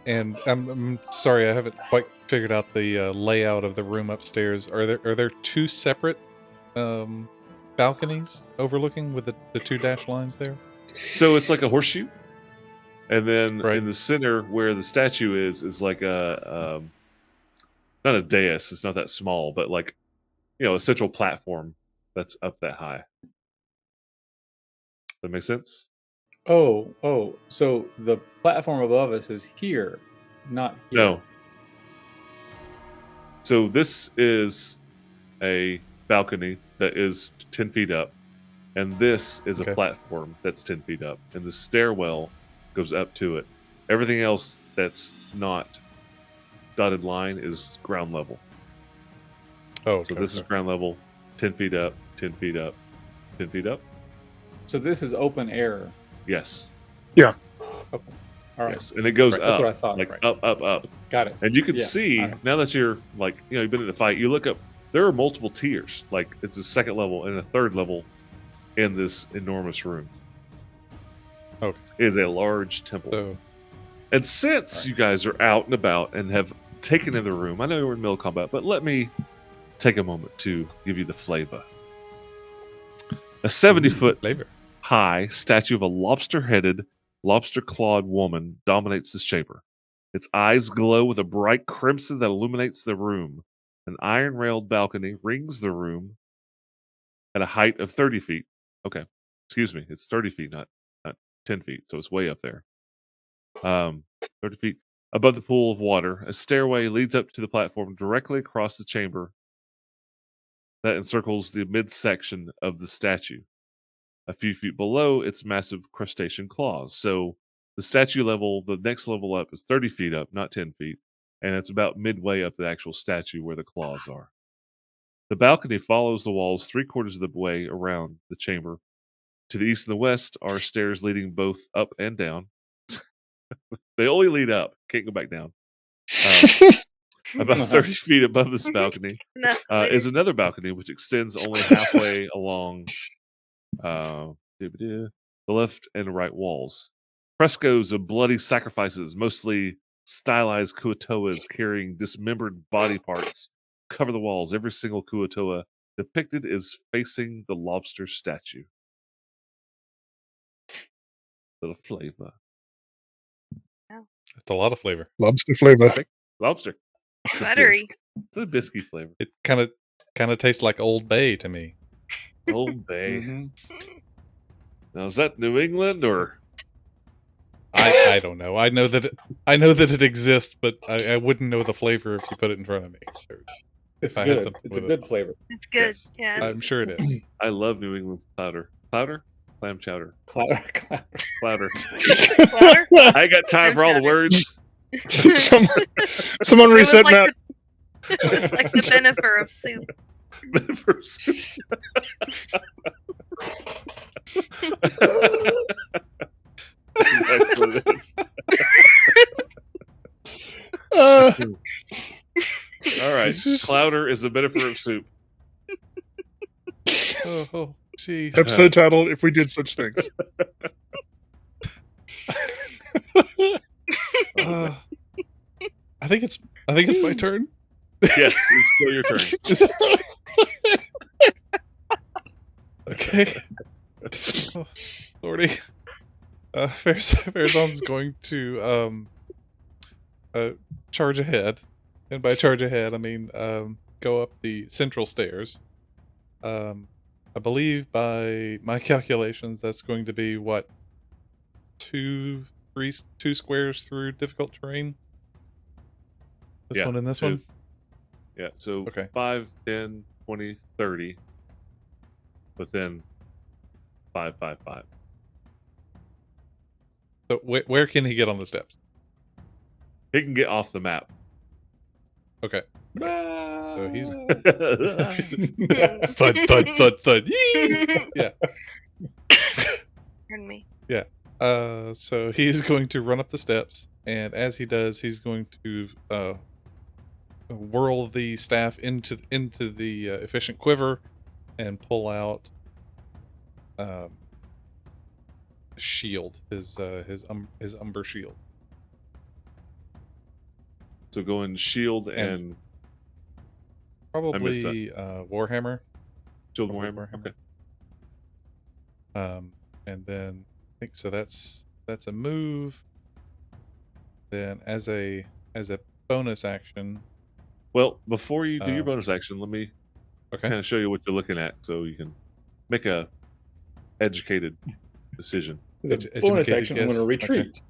And I'm sorry, I haven't quite figured out the layout of the room upstairs. Are there two separate balconies overlooking with the two dash lines there? so it's like a horseshoe, and then Right. in the center where the statue is like a not a dais. It's not that small, but like a central platform that's up that high. That make sense? Oh, so the platform above us is here, not here. No. So this is a balcony that is 10 feet up, and this is Okay. a platform that's 10 feet up, and the stairwell goes up to it. Everything else that's not dotted line is ground level. Oh, So this is ground level, 10 feet up, 10 feet up, 10 feet up. So this is open air. Yes. Okay. All right. Yes. And it goes Right, up. that's what I thought, Like right. up. Got it. And you can Yeah, see, alright. now that you're like, you've been in a fight, you look up, there are multiple tiers. Like it's a second level and a third level in this enormous room. Okay. It is a large temple. So And since Alright. you guys are out and about and have taken in the room, I know we're in middle combat, but let me take a moment to give you the flavor. A 70-foot flavor. high statue of a lobster-headed, lobster-clawed woman dominates this chamber. Its eyes glow with a bright crimson that illuminates the room. An iron-railed balcony rings the room at a height of 30 feet. Okay, excuse me, it's 30 feet, not 10 feet, so it's way up there. 30 feet above the pool of water. A stairway leads up to the platform directly across the chamber that encircles the midsection of the statue. A few feet below its massive crustacean claws. So the statue level, the next level up is 30 feet up, not 10 feet. And it's about midway up the actual statue where the claws are. The balcony follows the walls 3/4 of the way around the chamber. To the east and the west are stairs leading both up and down. They only lead up, can't go back down. About 30 feet above this balcony is another balcony which extends only halfway along the left and right walls. Frescoes of bloody sacrifices, mostly stylized Kuo-toas carrying dismembered body parts, cover the walls. Every single Kuo-toa depicted is facing the lobster statue. Little flavor. It's a lot of flavor. Lobster flavor. Lobster. It's a Buttery. bisque. It's a biscuit flavor. It kind of tastes like Old Bay to me. Old Bay. Mhm. Now, is that New England or? I don't know. I know that it exists, but I wouldn't know the flavor if you put it in front of me. Or It's if I had good. something It's a with good flavor. It's good. Yes. Yeah. I'm sure it is. I love New England chowder. Chowder? Clam chowder. Cloud. Chowder. Water? I ain't got time for all the words. Someone It was reset like Matt. It was like the benefit of soup. That's what it is. Uh, All right. Clowder is a metaphor of soup. Oh, jeez. episode title: If we did such things. I think it's my turn. Yes, it's still your turn. Is it? Okay. Oh, Lordy. Farazan's going to charge ahead. And by charge ahead, I mean go up the central stairs. I believe by my calculations, that's going to be what, two squares through difficult terrain. This Yeah, one and this two. one. Yeah, so Okay. 5, 10, 20, 30. But then 5, 5, 5. So where can he get on the steps? He can get off the map. Okay. So he's That's thud thud thud thud. Yee! Yeah. Pardon me. So he's going to run up the steps, and as he does, he's going to whirl the staff into the efficient quiver, and pull out shield, his umber shield. So go in shield and missed Probably Warhammer. shield Probably Warhammer. Warhammer. Okay. And then I think so. That's a move. Then as a bonus action. Well, before you do your Um, bonus action, let me Okay. kind of show you what you're looking at so you can make a educated decision. As a bonus Educated action, I'm guess. going to retreat.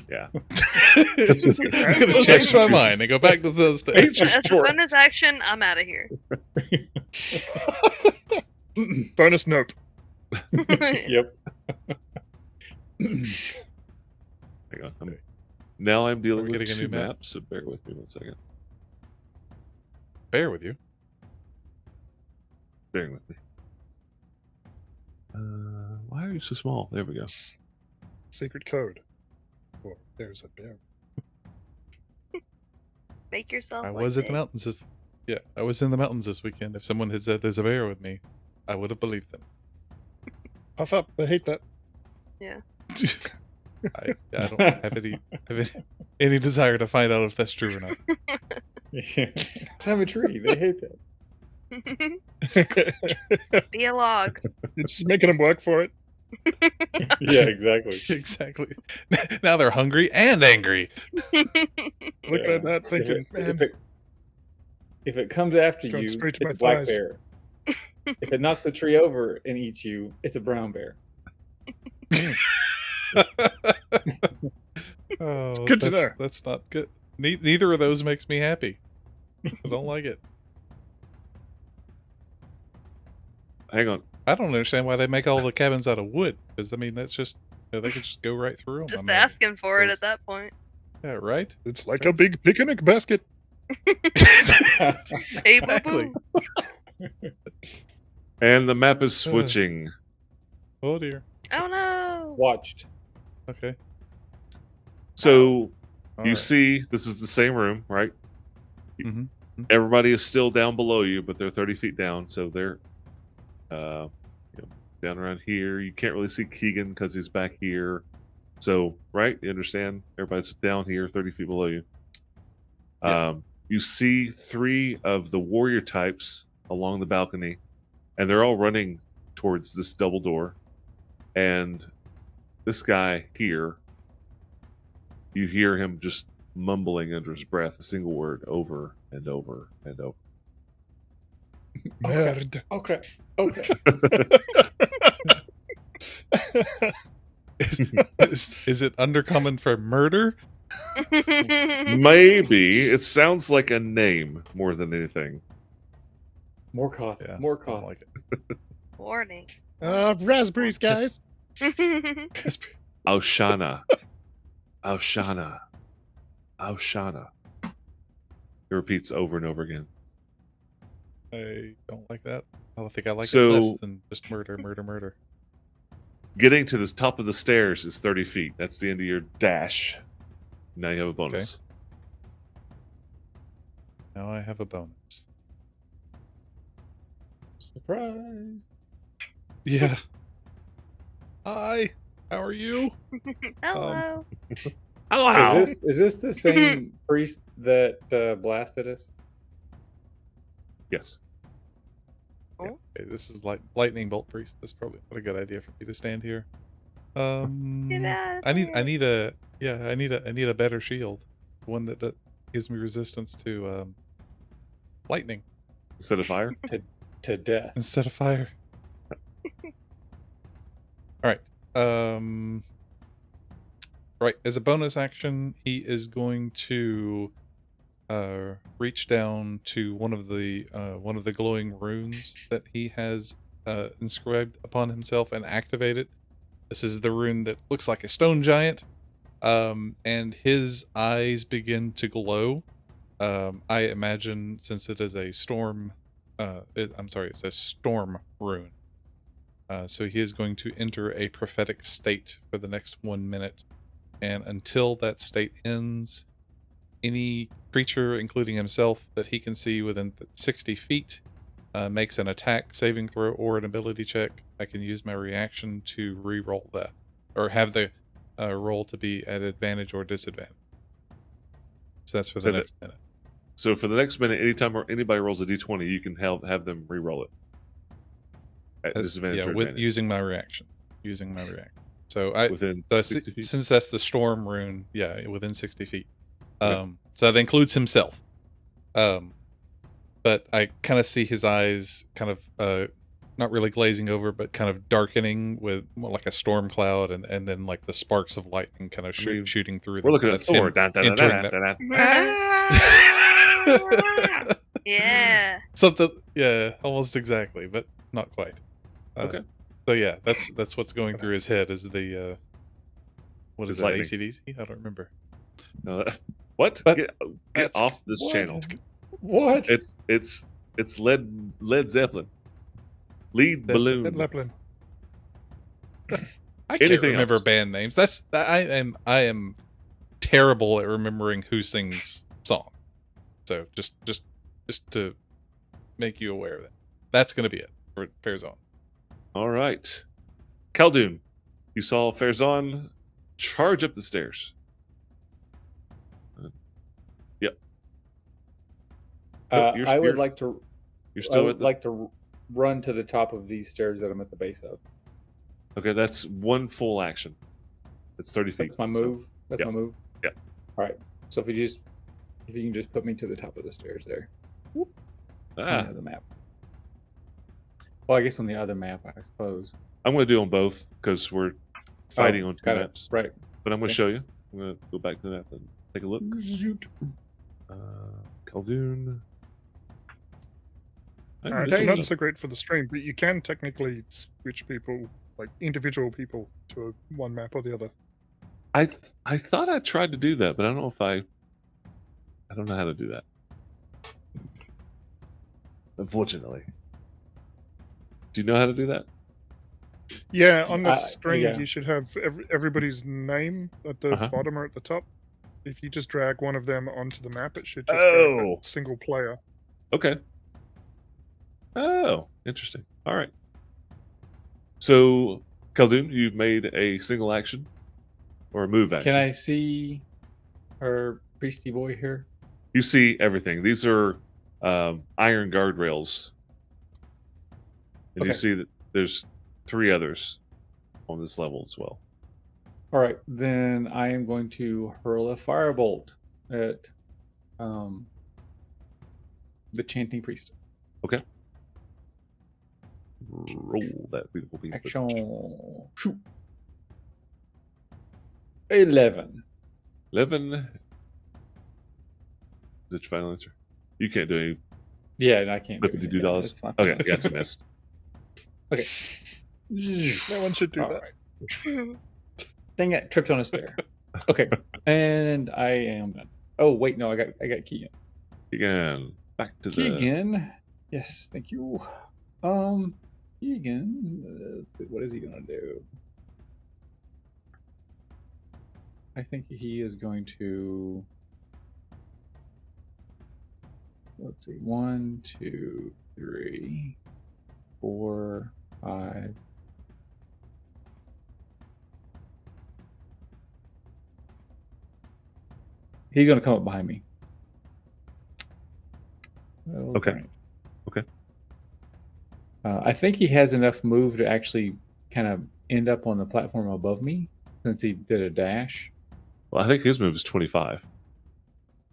Yeah. I'm gonna change my mind and go back to those stairs. As a bonus action, I'm out of here. Bonus nope. Yep. Hang on. Now I'm dealing Are we with getting a two new map? maps, so bear with me one second. Bear with you. Bearing with me. Why are you so small? There we go. Secret code. Oh, there's a bear. Make yourself. I like was at the it. mountains this. Yeah, I was in the mountains this weekend. If someone had said there's a bear with me, I would have believed them. Puff up. I hate that. I don't have any desire to find out if that's true or not. Climb a tree. They hate that. Be a log. You're just making them work for it. Yeah, exactly. Exactly. Now they're hungry and angry. Looking Yeah. at that, thinking, man, If it comes after Going you, straight it's to my a black thighs. bear. If it knocks the tree over and eats you, it's a brown bear. Oh, good to know. That's not good. Neither of those makes me happy. I don't like it. Hang on. I don't understand why they make all the cabins out of wood. Because I mean, that's just they could just go right through them. Just asking for it at that point. Yeah, right. it's like a big picnic basket. Hey, Exactly. boo-boo. And the map is switching. Oh dear. Oh no. Watched. Okay. So All you right. see, this is the same room, right? Mhm. Everybody is still down below you, but they're 30 feet down, so they're down around here. You can't really see Keegan because he's back here. So, right? You understand? Everybody's down here, 30 feet below you. Yes. You see 3 of the warrior types along the balcony, and they're all running towards this double door. And this guy here, you hear him just mumbling under his breath a single word over and over and over. Nerd. Okay. Okay. Is it undercommon for murder? Maybe it sounds like a name more than anything. More cough. Yeah. More I don't cough. like it. Warning. Raspberries, guys. Aushana. Aushana. Aushana. It repeats over and over again. I don't like that. I think I like it So- less than just murder, murder, murder. Getting to the top of the stairs is 30 feet. That's the end of your dash. Now you have a bonus. Now I have a bonus. Surprise. Yeah. Hi. How are you? Hello. Hello. Is this the same priest that blasted us? Yes. Okay, this is like lightning bolt priest. That's probably not a good idea for me to stand here. Get out of I there. need a better shield, one that gives me resistance to lightning Instead of fire. To death. instead of fire. All right. Right. As a bonus action, he is going to reach down to one of the glowing runes that he has inscribed upon himself and activate it. This is the rune that looks like a stone giant, and his eyes begin to glow. I imagine, since it is a storm, it's a storm rune. So he is going to enter a prophetic state for the next 1 minute, and until that state ends, any creature, including himself, that he can see within 60 feet makes an attack, saving throw, or an ability check. I can use my reaction to re-roll that, or have the roll to be at advantage or disadvantage. So that's for the So next minute. So for the next minute, anytime anybody rolls a d20, you can have them re-roll it. At disadvantage Yeah, or with advantage. using my reaction. So I Within so 60 feet. since that's the storm rune, yeah, within 60 feet. Okay. So that includes himself. But I kind of see his eyes kind of not really glazing over, but kind of darkening with more like a storm cloud, and then like the sparks of lightning kind of I mean, shooting through. We're looking at That's him Thor. Dun, dun, dun, entering dun, that- dun, dun. Yeah. Something, yeah, almost exactly, but not quite. Okay. So yeah, that's what's going through his head is the what His is that, lightning. AC/DC? I don't remember. No, what? But Get that's- off this what? channel. What? It's Led Zeppelin. Lead That- balloon. Ed Leplin. I can't Anything remember else? band names. I am terrible at remembering who sings song. So just to make you aware of that. That's going to be it for Fair Zone. All right. Khaldun, you saw Farazan charge up the stairs. Yep. Nope, I would like to. You're I still at would the. like to run to the top of these stairs that I'm at the base of. Okay, that's one full action. It's 30 feet. That's my so- move. That's Yep. my move. Yep. All right. So if you can just put me to the top of the stairs there. On the Ah, other map. Well, I guess on the other map, I suppose. I'm going to do them both because we're fighting on two got it. maps. Right. But I'm going to Okay. show you. I'm going to go back to the map and take a look. Khaldun. Alright, Tiny. not so great for the stream, but you can technically switch people, like individual people, to one map or the other. I thought I tried to do that, but I don't know if I don't know how to do that. Unfortunately. Do you know how to do that? Yeah, on the Uh, screen yeah. you should have everybody's name at the Uh-huh. bottom or at the top. If you just drag one of them onto the map, it should just Oh. drag that single player. Okay. Oh, interesting. All right. So, Khaldun, you've made a single action or a move action. Can I see our priesty boy here? You see everything. These are iron guardrails. And you Okay. see that there's 3 others on this level as well. All right, then I am going to hurl a firebolt at the chanting priest. Roll that beautiful piece. of footage. Action. Shoot. 11. 11. Is that your final answer? You can't do any Yeah, and I can't do flippity it. doo Yeah, dollars. that's fine. Okay, I got you missed. Okay. No one should do All that. right. Dang it, tripped on a stair. Okay, and I am done. Oh wait, no, I got Keegan. Again, back to the. Keegan, yes, thank you. Keegan, let's see, what is he gonna do? I think he is going to. Let's see, 1, 2, 3, 4, 5. He's gonna come up behind me. Okay. Alright. Okay. I think he has enough move to actually kind of end up on the platform above me since he did a dash. Well, I think his move is 25.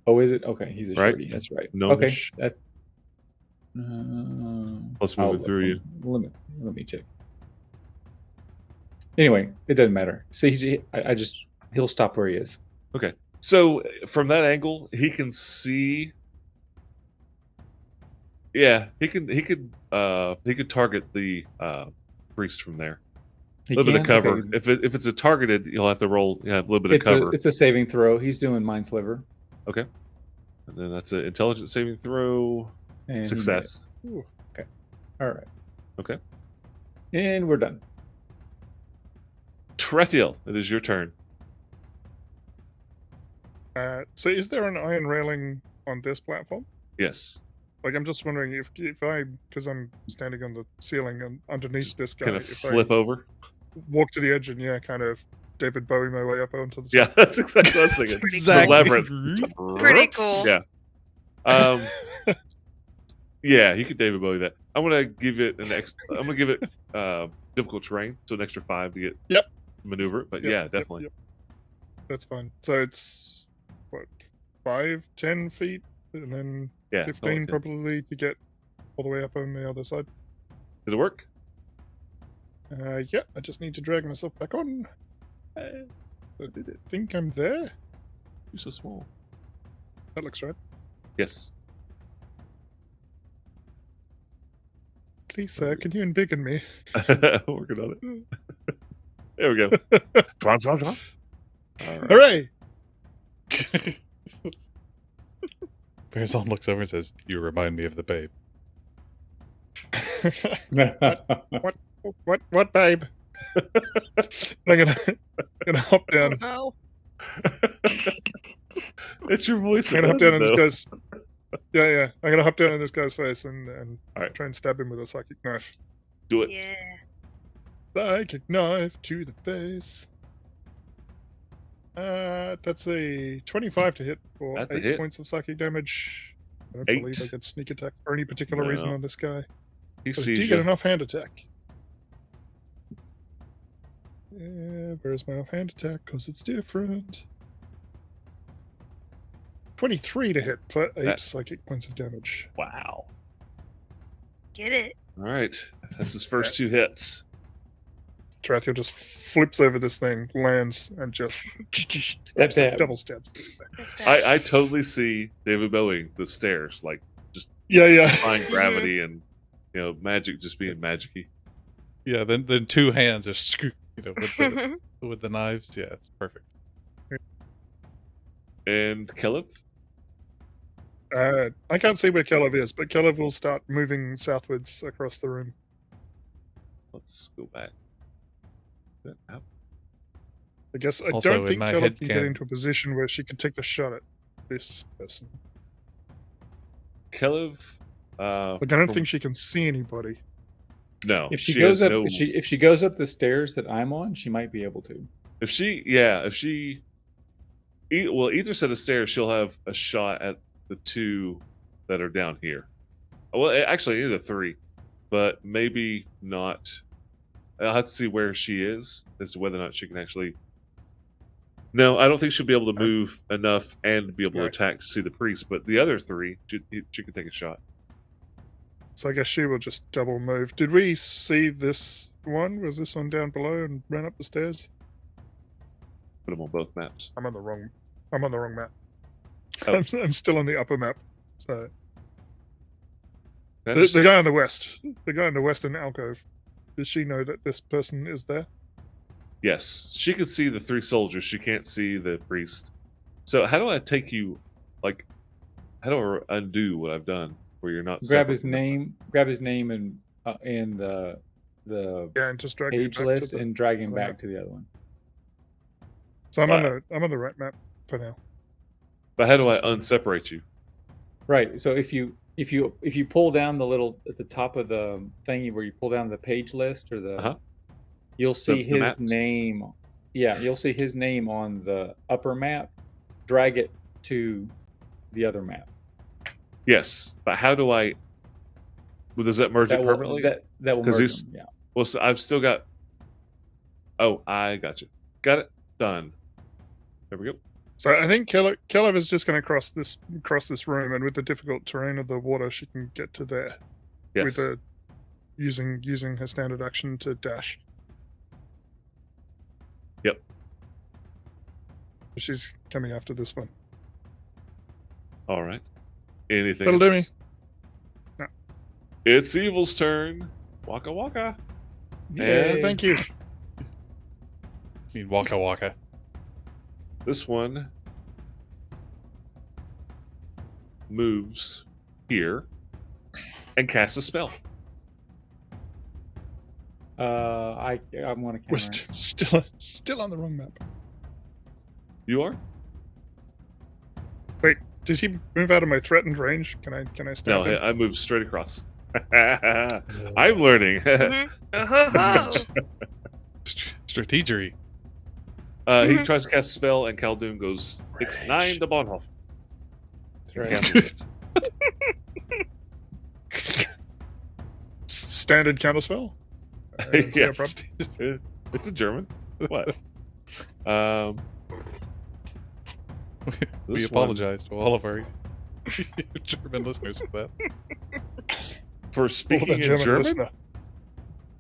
Oh, is it? Okay, he's a Right. shorty. That's right. No, okay, sh- that's. Plus moving through you. Let me check. Anyway, it doesn't matter. See, he'll stop where he is. Okay. So from that angle, he can see. Yeah, he could target the priest from there. He A little bit of can? cover. Okay. If it's a targeted, you'll have to roll. You have a little bit of cover, It's a saving throw. He's doing mind sliver. and then that's an intelligence saving throw. And he made it. Success. All right. Okay. And we're done. Trethiel, it is your turn. So is there an iron railing on this platform? Yes. Like, I'm just wondering if I, because I'm standing on the ceiling and underneath Just this guy, kind of if flip over. I walk to the edge and kind of David Bowie my way up onto the Yeah, that's exactly what I was thinking. Pretty The cool. labyrinth. Pretty cool. Yeah. Yeah, you could David Bowie that. I'm gonna give it I'm gonna give it difficult terrain, so an extra 5 to get maneuver. But Yep, yeah, yep, definitely. yep. That's fine. So it's what, 5, 10 feet, and then Yeah. 15 something like that. probably to get all the way up on the other side. Did it work? Yeah, I just need to drag myself back on. I think I'm there. You're so small. That looks right. Yes. Please, sir, can you embiggen me? Working on it. There we go. Twang, twang, twang. All right. Hooray! Bearzon looks over and says, "You remind me of the babe." What, babe? I'm gonna hop down. Oh, It's your voice. I'm gonna hop down in this though. guy's. Yeah. I'm gonna hop down in this guy's face and Alright. try and stab him with a psychic knife. Do it. yeah. Psychic knife to the face. That's a 25 to hit for That's a 8 hit. points of psychic damage. I don't 8? believe I get sneak attack for any particular reason No. on this guy. He But I sees do get you. an offhand attack. Where's my offhand attack? Because it's different. 23 to hit for 8 That- psychic points of damage. Wow. Get it? All right. That's his first 2 hits. Tarathiel just flips over this thing, lands, and just Stab. double stabs this guy. That's that. I totally see David Bowie, the stairs, like Yeah. defying gravity and magic just being magicy. Yeah, then 2 hands are with the knives. Yeah, it's perfect. And Kelev? I can't see where Kelev is, but Kelev will start moving southwards across the room. Let's go back. Out. I guess I Also, don't in think my Kelev head can get canon- into a position where she can take the shot at this person. Kelev. Like, I don't think she can see anybody. No. If she has goes up, no- if she goes up the stairs that I'm on, she might be able to. If she either set of stairs, she'll have a shot at the 2 that are down here. Well, actually, either 3, but maybe not. I'll have to see where she is as to whether or not she can actually. No, I don't think she'll be able to move enough and be able to Right. attack to see the priest. But the other 3, she can take a shot. So I guess she will just double move. Did we see this one? Was this one down below and ran up the stairs? Put them on both maps. I'm on the wrong map. Oh. I'm still on the upper map. So Can I the just- guy on the west, the guy in the western alcove. Does she know that this person is there? Yes, she can see the 3 soldiers. She can't see the priest. So how do I take you? Like, how do I undo what I've done? Where you're not Grab separate his from the- name. Grab his name and in the Yeah, and just drag it page back list to the, and drag him other back map. to the other one. So I'm Wow. on the right map for now. But how do This I is fine. unseparate you? Right. So if you pull down the little at the top of the thingy where you pull down the page list or the, Uh-huh. you'll see The his maps? name. Yeah, you'll see his name on the upper map. Drag it to the other map. Yes, but how do I? Well, does that merge it That permanently? will that will 'Cause merge he's- them. Yeah. Well, so I've still got. Oh, I got you. Got it. Done. There we go. So I think Kelev is just going to cross this room, and with the difficult terrain of the water, she can get to there Yes. with a using her standard action to dash. Yep. She's coming after this one. All right. Anything? That'll do me. It's Evil's turn. Waka waka. Yay. And Thank you. I mean, Waka Waka. this one moves here and casts a spell. I'm gonna We're counter. still on the wrong map. You are? Did he move out of my threatened range? Can I stab No, him? I moved straight across. I'm learning. Mhm. Oh-ho-ho. Strategery. He Mhm. tries to cast a spell, and Khaldun goes X9 Rage. to Bonhoff. That's right. Standard counterspell. I don't see a Yes. problem. It's a German. What? We This apologize to all of our German listeners for that. for All speaking the in German. listener.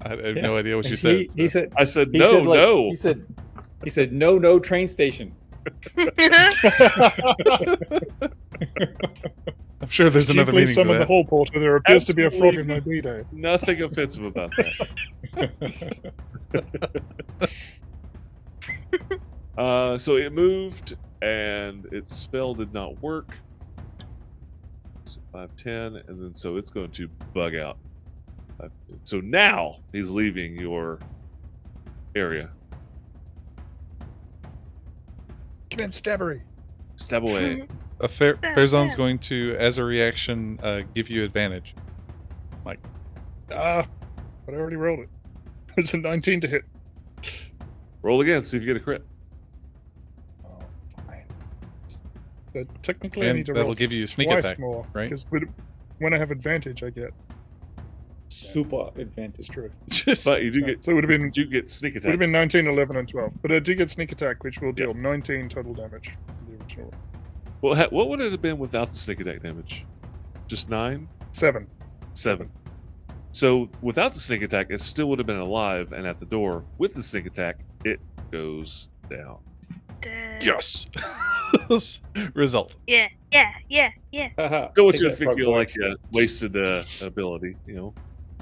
I have Yeah. no idea what you He, said. he so- said I said he no, said, like, no. He said no train station. I'm sure there's Could you another please meaning to summon the that. hall porter? There appears to be a frog in Absolutely. my bidet. Nothing offensive about that. So it moved, and its spell did not work. So 5, 10, and then so it's going to bug out. So now he's leaving your area. Commence stabbery. Stab away. A Farazan's yeah. going to, as a reaction, give you advantage. Ah, but I already rolled it. It's a 19 to hit. Roll again, see if you get a crit. Oh But technically, I And need to that'll roll give you a sneak twice attack, more, right? because when I have advantage, I get. Super It's advantage. true. Just But you do get So it would have been you do get sneak would have attack. been 19, 11, and 12. But I do get sneak attack, which will Yep. deal 19 total damage. from the original. Well, what would it have been without the sneak attack damage? Just 9? 7. 7. So without the sneak attack, it still would have been alive and at the door. With the sneak attack, it goes down. Dead. yes. Result. Yeah, yeah, yeah, yeah. Haha, Go with take you that, feel frog boy. like a wasted ability, you know.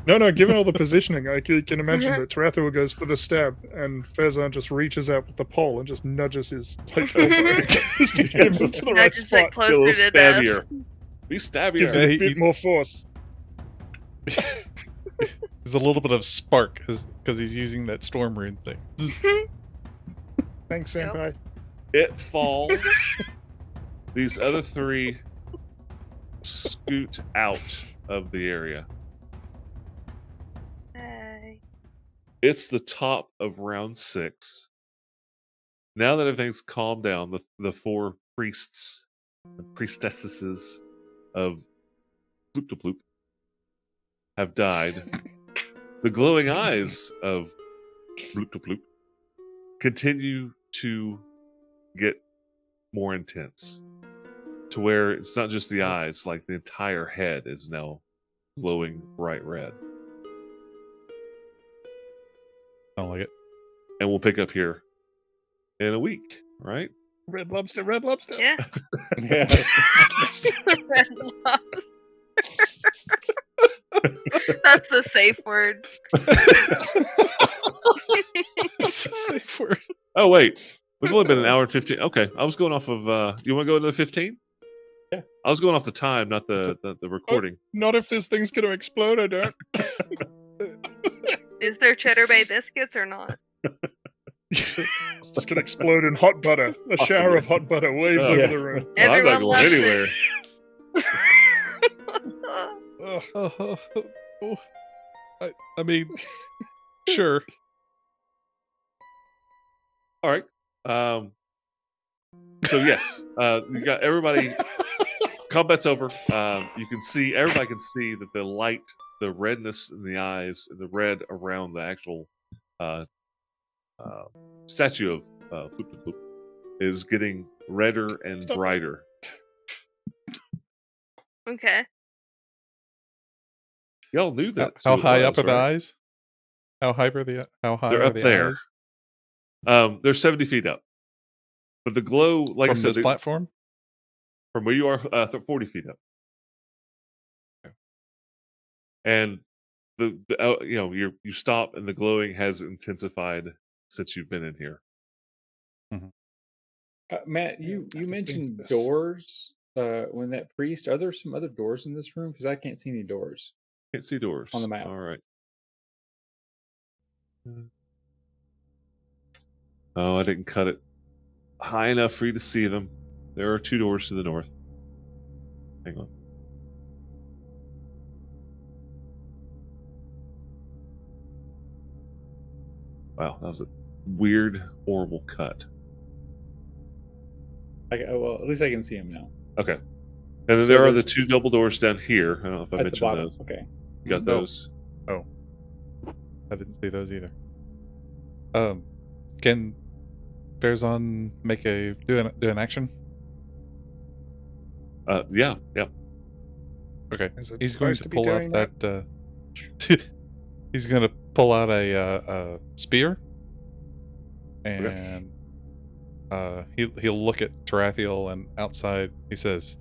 No, given all the positioning, I can imagine that Tarathiel goes for the stab, and Fezan just reaches out with the pole and just nudges his like, elbow just to get him into the right Nudges it spot. Get a closer little to death. stabbier. Be Just stabbier. gives it Yeah, a he- bit more force. There's a little bit of spark because he's using that storm rune thing. Thanks, Yep. Senpai. It falls. These other 3 scoot out of the area. Hey. It's the top of round 6. Now that everything's calmed down, the 4 priests and priestesses of Bloop to Bloop have died. The glowing eyes of Bloop to Bloop continue to get more intense, to where it's not just the eyes, like the entire head is now glowing bright red. I don't like it. And we'll pick up here in a week, right? Red lobster, red lobster. Yeah. Yeah. Red lobster. That's the safe word. It's a safe word. Oh wait, we've only been an hour and 15. Okay, I was going off of. You want to go into the 15? Yeah. I was going off the time, not the recording. Not if this thing's going to explode, I don't. Is there Cheddar Bay biscuits or not? It's just going to explode in hot butter. A shower of hot butter waves Oh. over Yeah. the room. Well, I'm Everyone not loves going it. anywhere. Ugh. I mean, sure. All right. So yes, you got everybody. Combat's over. You can see everybody can see that the light, the redness in the eyes, and the red around the actual statue of Bloop Bloop Bloop is getting redder and Stop it. brighter. Okay. Y'all knew that. How high was, up are the right? eyes? How high are the They're up the there. eyes? They're 70 feet up, but the glow, like I From said, this platform? from where you are, 40 feet up, Okay. and you stop, and the glowing has intensified since you've been in here. Matt, you I mentioned think this- doors. When that priest, are there some other doors in this room? Because I can't see any doors. Can't see doors On the map. All right. Oh, I didn't cut it high enough for you to see them. There are 2 doors to the north. Hang on. Wow, that was a weird, horrible cut. Well, at least I can see him now. Okay. And then So there are the there's- 2 double doors down here. I don't know if I At the mentioned bottom. those. Okay. You got No. those. I didn't see those either. Can Farazan make do an action? Yeah. Okay. Is it He's going supposed to be pull out doing that. He's going to pull out a spear, and he'll look at Tarathiel, and outside he says,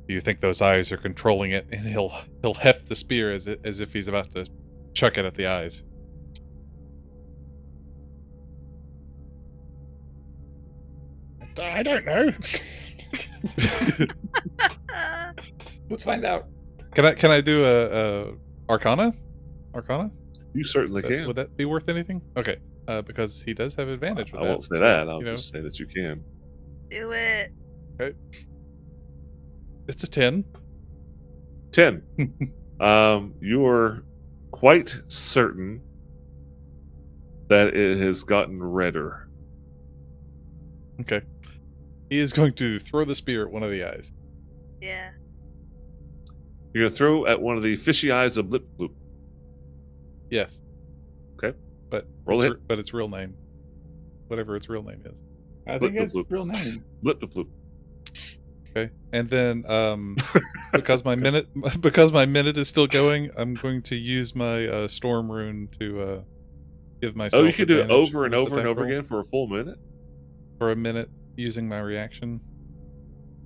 "Do you think those eyes are controlling it?" And he'll heft the spear as if he's about to chuck it at the eyes. I don't know. Let's find out. Can I do a Arcana? Arcana? You certainly can. Would that be worth anything? Okay, because he does have advantage. With I that, won't say so, that. I'll you know, just say that you can. Do it. it's a 10. 10. You're quite certain that it has gotten redder. Okay. He is going to throw the spear at one of the eyes. Yeah. You're gonna throw at one of the fishy eyes of Blip Bloop. Yes. Okay. But Roll its, it. but its real name, whatever its real name is. I Blip, think that's bloop, his real name. Blip Bloop Bloop. Okay. And then because my minute is still going, I'm going to use my storm rune to give myself. Oh, you can do it advantage over and on this over and attack over roll again for a full minute. for a minute using my reaction.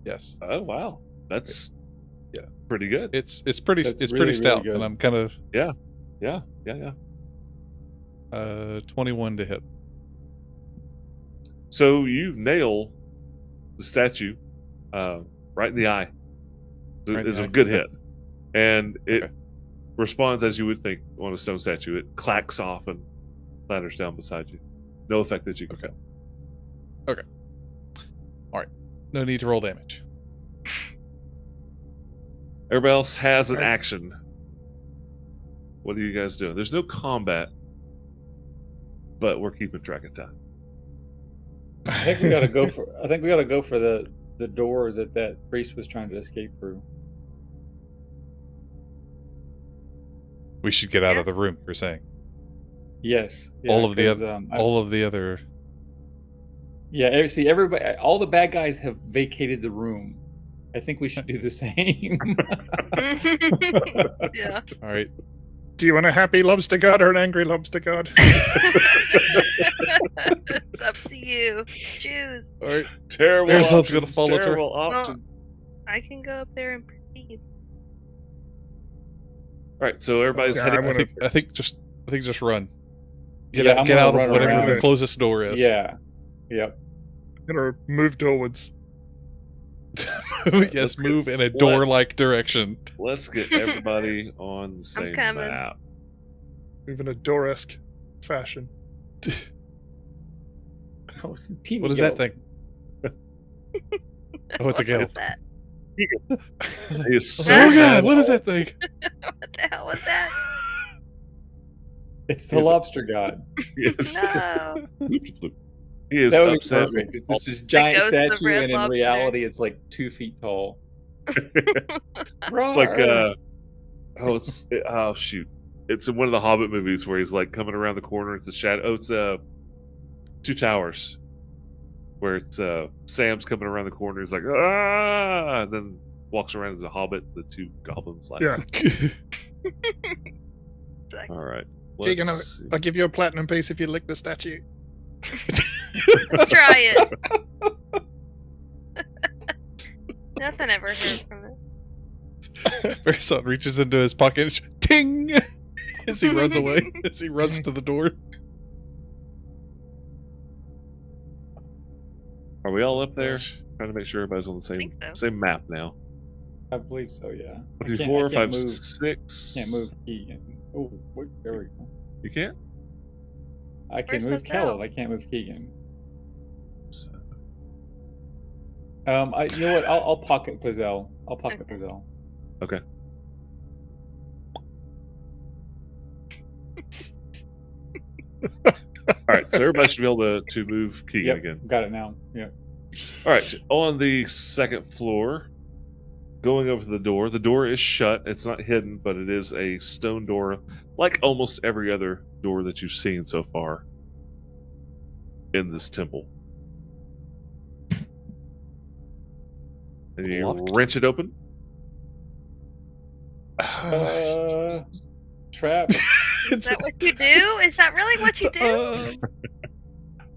Yes. Oh wow, that's Yeah. pretty good. It's pretty That's it's really, pretty stout, really good. and I'm kind of Yeah. 21 to hit. So you nail the statue right in the eye. Right in It's the a eye. good Okay. hit, and it Okay. responds as you would think on a stone statue. It clacks off and clatters down beside you. No effect that you can Okay. feel. No need to roll damage. Everybody else has an Okay. action. What are you guys doing? There's no combat, but we're keeping track of time. I think we gotta go for. I think we gotta go for the door that priest was trying to escape through. We should get out Yeah. of the room. You're saying Yes. all of the 'cause, all of the other. Yeah. See, everybody, all the bad guys have vacated the room. I think we should do the same. Yeah. All right. Do you want a happy lobster god or an angry lobster god? It's up to you. Choose. All right. Terrible. Arizon's gonna options, follow through. terrible options. I can go up there and perceive. All right, so everybody's Yeah, heading. I wanna- I think just run. Get Yeah, out, I'm get gonna out run of whatever around. the closest door is. Yeah. Yep. Gonna move doorwards. Yes, move in a door-like direction. Let's get everybody on the same coming. map. Move in a door-esque fashion. Oh, Team What is Yellow. that thing? Oh, it's a What gale. was that? He is so Oh god, mad. what is that thing? What the hell was that? It's the He's a- lobster god. Yes. No. He is That would be upset. perfect. It's just this giant ghost of statue, Red and in Lobster. reality, it's like 2 feet tall. It's like oh shoot, it's in one of the Hobbit movies where he's like coming around the corner. It's a shadow. Oh, it's Two Towers, where it's Sam's coming around the corner. He's like ah, and then walks around as a hobbit. The two goblins like Yeah. All right, Keegan, let's see. I'll give you a platinum piece if you lick the statue. Let's try it. Nothing ever heard from it. Verizon reaches into his pocket and ting as he runs away, as he runs to the door. Are we all up there? Trying to make sure everybody's on the same think so. same map now. I believe so, yeah. I 2, can't- 4, I can't 5, move. 6. Can't move Keegan. Oh, wait, there we go. You can't. I can Where's move Mazel? Kellogg. I can't move Keegan. So, You know what? I'll pocket Pizzelle. I'll pocket Okay. Pizzelle. okay. All right, so everybody should be able to move Keegan Yep, again. got it now. Yeah. All right, on the second floor, going over to the door. The door is shut. It's not hidden, but it is a stone door, like almost every other door that you've seen so far in this temple. And you Locked. wrench it open. Trap. Is that what you do? Is that really what you do?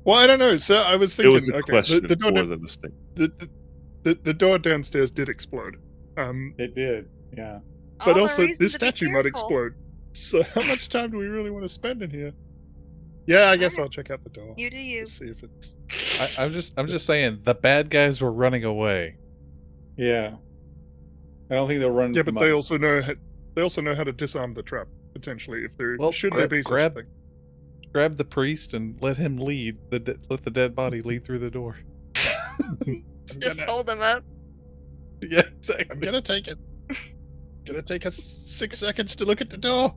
Well, I don't know. So I was It thinking, was a okay, question the door more than a sting. the door downstairs did explode. It did. Yeah. But All the also reason this to be statue might careful. explode. So how much time do we really want to spend in here? Yeah, I guess Alright. I'll check out the door. You do you. Let's see if it's. I'm just saying the bad guys were running away. Yeah. I don't think they'll run. Yeah, from but they us. also know how to disarm the trap potentially if there Well, should there be such a grab- thing. Grab the priest and let him lead. Let the dead body lead through the door. Just gonna- hold them up. Yeah, I'm exactly. gonna take it. Gonna take us 6 seconds to look at the door.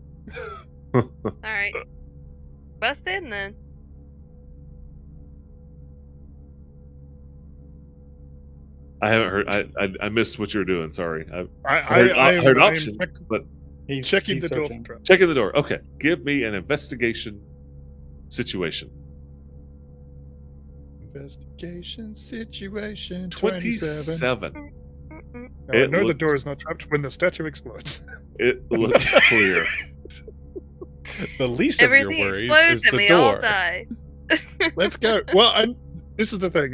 All right. Bust in then. I haven't heard. I missed what you were doing. Sorry. I heard am option, check- but He's checking he's the door for searching. traps. checking the door. Okay, give me an investigation situation. Investigation situation 27. 27. Mm-mm. Now, I It know the looked- door is not trapped when the statue explodes. It looks clear. The least Everything of your worries explodes is and the we all door. die. Let's go. Well, this is the thing.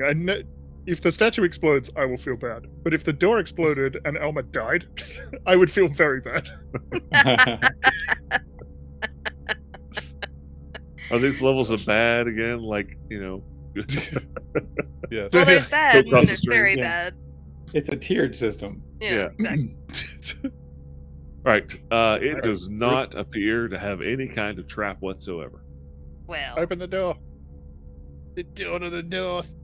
If the statue explodes, I will feel bad. But if the door exploded and Elma died, I would feel very bad. Are these levels of bad again? Like, Yes. Well, there's bad and across the there's street. very Yeah. bad. It's a tiered system. Yeah, Yeah. exactly. right. It Alright. does not appear to have any kind of trap whatsoever. Well, Open the door. The door to the north.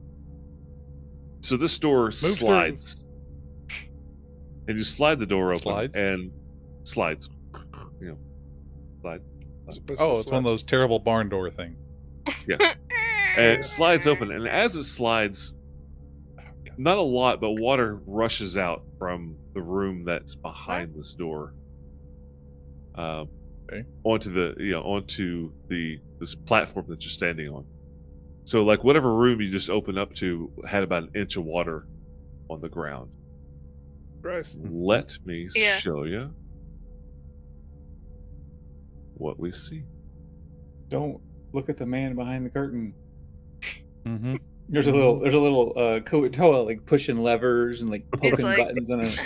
So this door through. slides. And you slide the door open Slides? and slides. Slide. As opposed Oh, to it's one of slats. those terrible barn door things. Yes. And it slides open, and as it slides, not a lot, but water rushes out from the room that's behind this door, Okay. onto this platform that you're standing on. So, like whatever room you just opened up to had about an inch of water on the ground. Gross. Let me Yeah. show you what we see. Don't look at the man behind the curtain. Mm-hmm. There's a little Kuatoa like pushing levers and like He's poking like- buttons and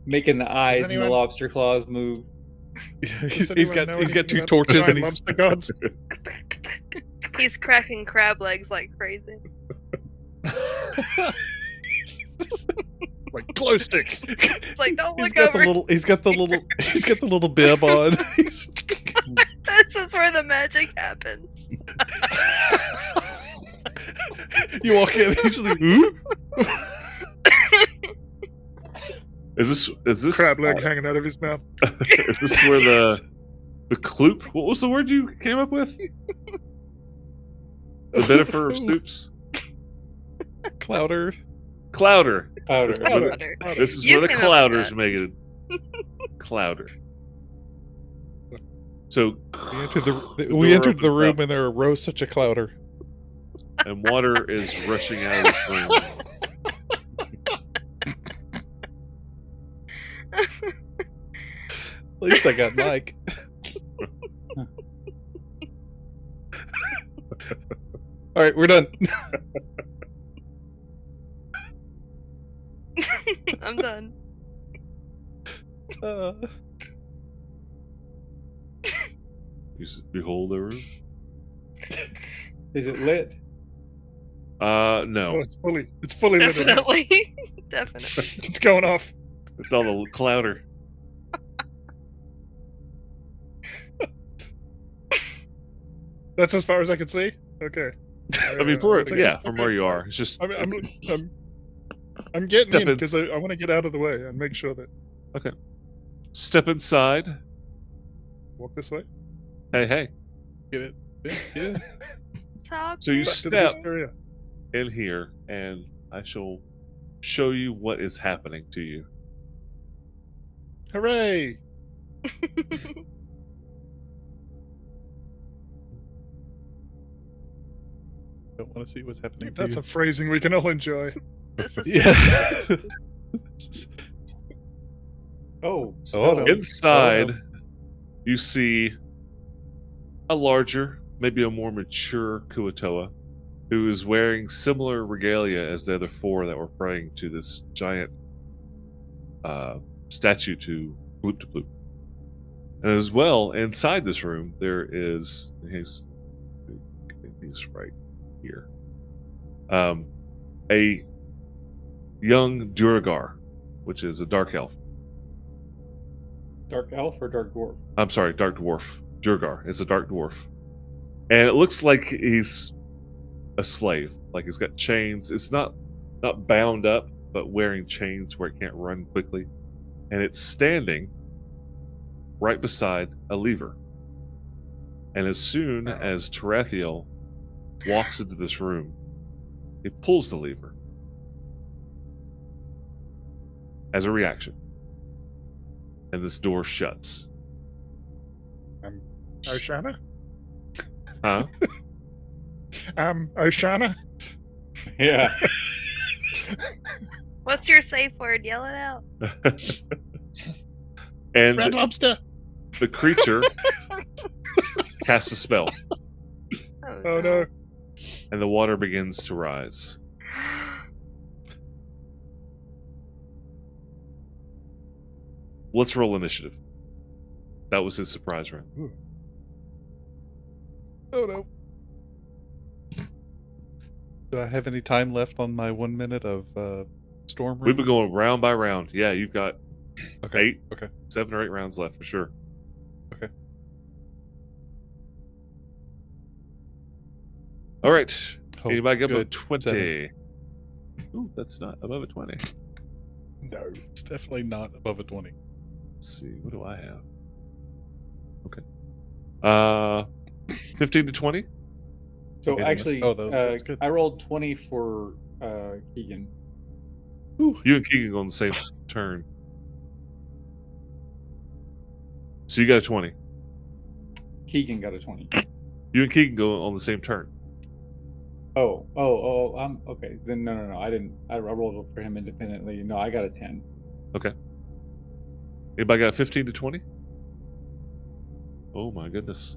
making the eyes and the anyone- lobster claws move. Does he's anyone got know he's got anything two about torches giant and he's lobster gods? he's cracking crab legs like crazy. Like glow sticks. It's like, don't he's look got over. the little he's got the little bib on. This is where the magic happens. You walk in, he's like, "Ooh?" Is this Crab leg hanging out of his mouth. is this where the kloop? What was the word you came up with? The Benifer of Stoops? Clouder. Clouder. Powder. Butter. This is You where the came up with clouders that. make it. Clouder. So We entered the door we entered the opens room up, and there arose such a clouder. and water is rushing out of this room. At least I got Mike. All right, we're done. I'm done. Uh, Behold the room. Is it lit? Oh, No, it's fully lit. Definitely. Definitely. It's going off. it's all the clouder. That's as far as I can see. Okay. I mean, I'll take a from step where in. you are, it's just I'm getting Step in in. because I want to get out of the way and make sure that step inside. walk this way. Hey, get it? Yeah, get it. Talk. so you Back to the step hysteria. in here, and I shall show you what is happening to you. Hooray! Don't want to see what's happening. That's to a phrasing we can all enjoy. This is you. Yeah. Oh. Oh. Inside, you see a larger, maybe a more mature Kuatoa, who is wearing similar regalia as the other four that were praying to this giant statue to Bloop to Bloop. And as well, inside this room, there is he's right here. A young Duragar, which is a dark elf. Dark elf or dark dwarf? I'm sorry, dark dwarf. Durgar. It's a dark dwarf. And it looks like he's a slave. Like he's got chains. It's not bound up, but wearing chains where it can't run quickly. And it's standing right beside a lever. And as soon as Tarathiel walks into this room, it pulls the lever. as a reaction. And this door shuts. Oshana? Huh? Oshana? Yeah. What's your safe word? Yell it out. And Red Lobster? the creature casts a spell, Oh no. and the water begins to rise. Let's roll initiative. That was his surprise round. Oh no. Do I have any time left on my 1 minute of storm room? We've been going round by round. Yeah, you've got Okay. Okay. 7 or 8 rounds left for sure. Okay. All right. Oh, Anybody get above good. 20? 7. Ooh, that's not above a 20. No, it's definitely not above a 20. Let's see. What do I have? Okay. 15 to 20? So Okay, actually, that's good. I rolled 20 for Keegan. You and Keegan go on the same turn. So you got a 20. Keegan got a 20. You and Keegan go on the same turn. Oh, I'm okay. Then no. I didn't. I rolled for him independently. No, I got a 10. Okay. Anybody got 15 to 20? Oh my goodness.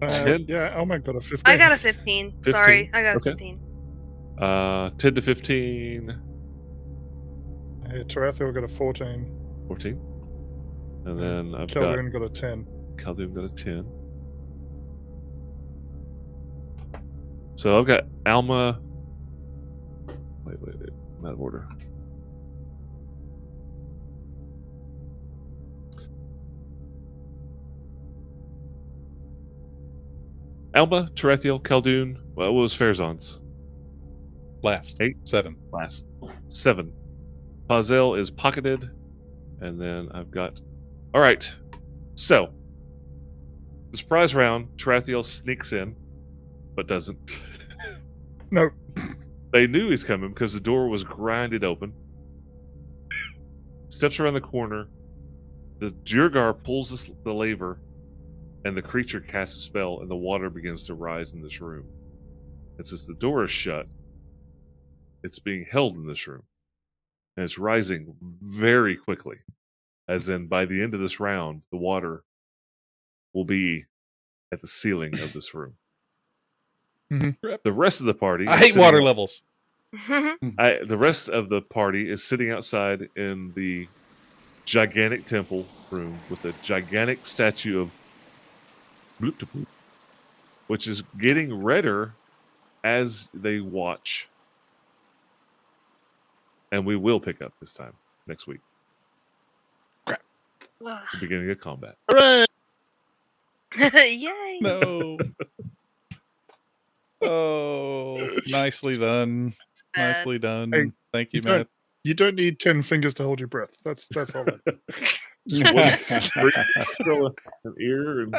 10? Yeah, Elma got a 15. I got a 15. 15? Sorry, I got a Okay. 15. 10 to 15. Yeah, Tarathiel got a 14. 14. And then I've Kelvin got a 10. got Khaldun got a 10. So I've got Alma. Wait. I'm out of order. Alma, Tarathiel, Khaldun. What was Farazan's? Last. 8? 7. Last. 7. Pazel is pocketed. And then I've got... All right. So, the surprise round, Tarathiel sneaks in, but doesn't. No. They knew he's coming because the door was grinded open. Steps around the corner. The Jurgar pulls the lever, and the creature casts a spell, and the water begins to rise in this room. And since the door is shut, it's being held in this room. And it's rising very quickly. As in, by the end of this round, the water will be at the ceiling of this room. The rest of the party... I is hate sitting water out- levels. The rest of the party is sitting outside in the gigantic temple room with a gigantic statue of Bloop-de-Bloop, which is getting redder as they watch. And we will pick up this time next week. Ugh. The beginning of combat. Hooray! Yay! No. Oh, nicely done. Bad. Nicely done. Hey, Thank you, you don't- Matt. You don't need 10 fingers to hold your breath. That's all. Just one straight throw an ear and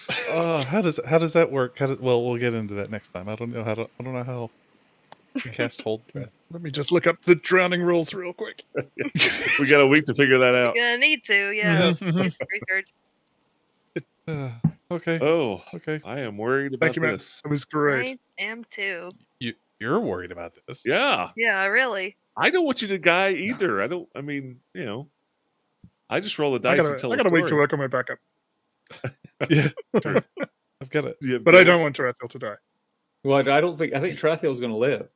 How does that work? Well, we'll get into that next time. I don't know how to cast hold breath. Let me just look up the drowning rules real quick. we got a week to figure that out. You're gonna need to, yeah. Mhm. Research. Okay. Oh, Okay. I am worried about Thank you, Matt. this. It was great. I am too. You're worried about this. Yeah. Yeah, really. I don't want you to guy either. I mean, I just roll the I dice and tell got a a week to story. work on my backup. Yeah. True. I've got it. Yeah, But I don't want Tarathiel to die. Well, I think Tarathiel's going to live.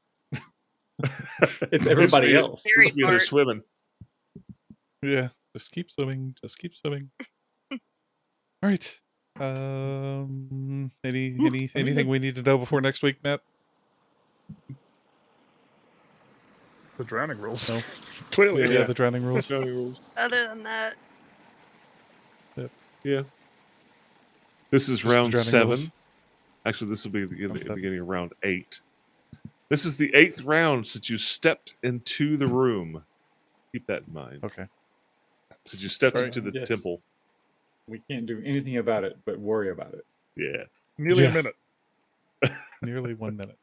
It's everybody else. Very Just be there hard. swimming. Yeah. Just keep swimming. Just keep swimming. All right. Anything we need to know before next week, Matt? The drowning rules. No. Clearly. Yeah, the drowning rules. Other than that, Yeah. This is Just the round drowning 7. rules. Actually, this will be the Round 7. beginning of round 8. This is the 8th round since you stepped into the room. Keep that in mind. Okay. Since you stepped Sorry. into the Yes. temple. We can't do anything about it but worry about it. Yes. Nearly Yeah. a minute. Nearly 1 minute.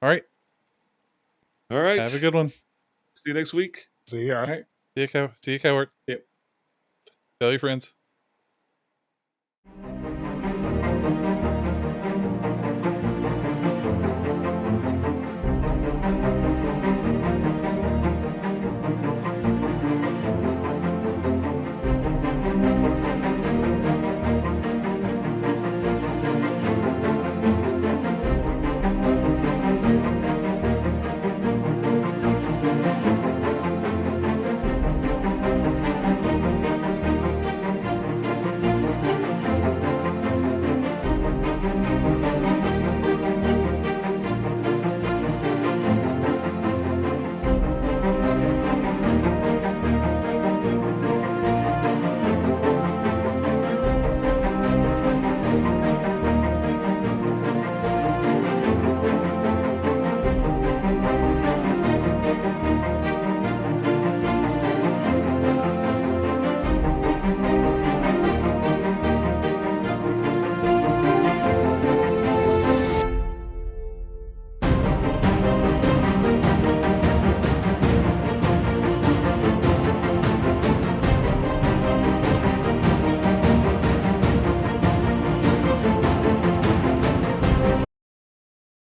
All right. All right. Have a good one. See you next week. See ya. All right. See you, Coward. Yep. Tell your friends.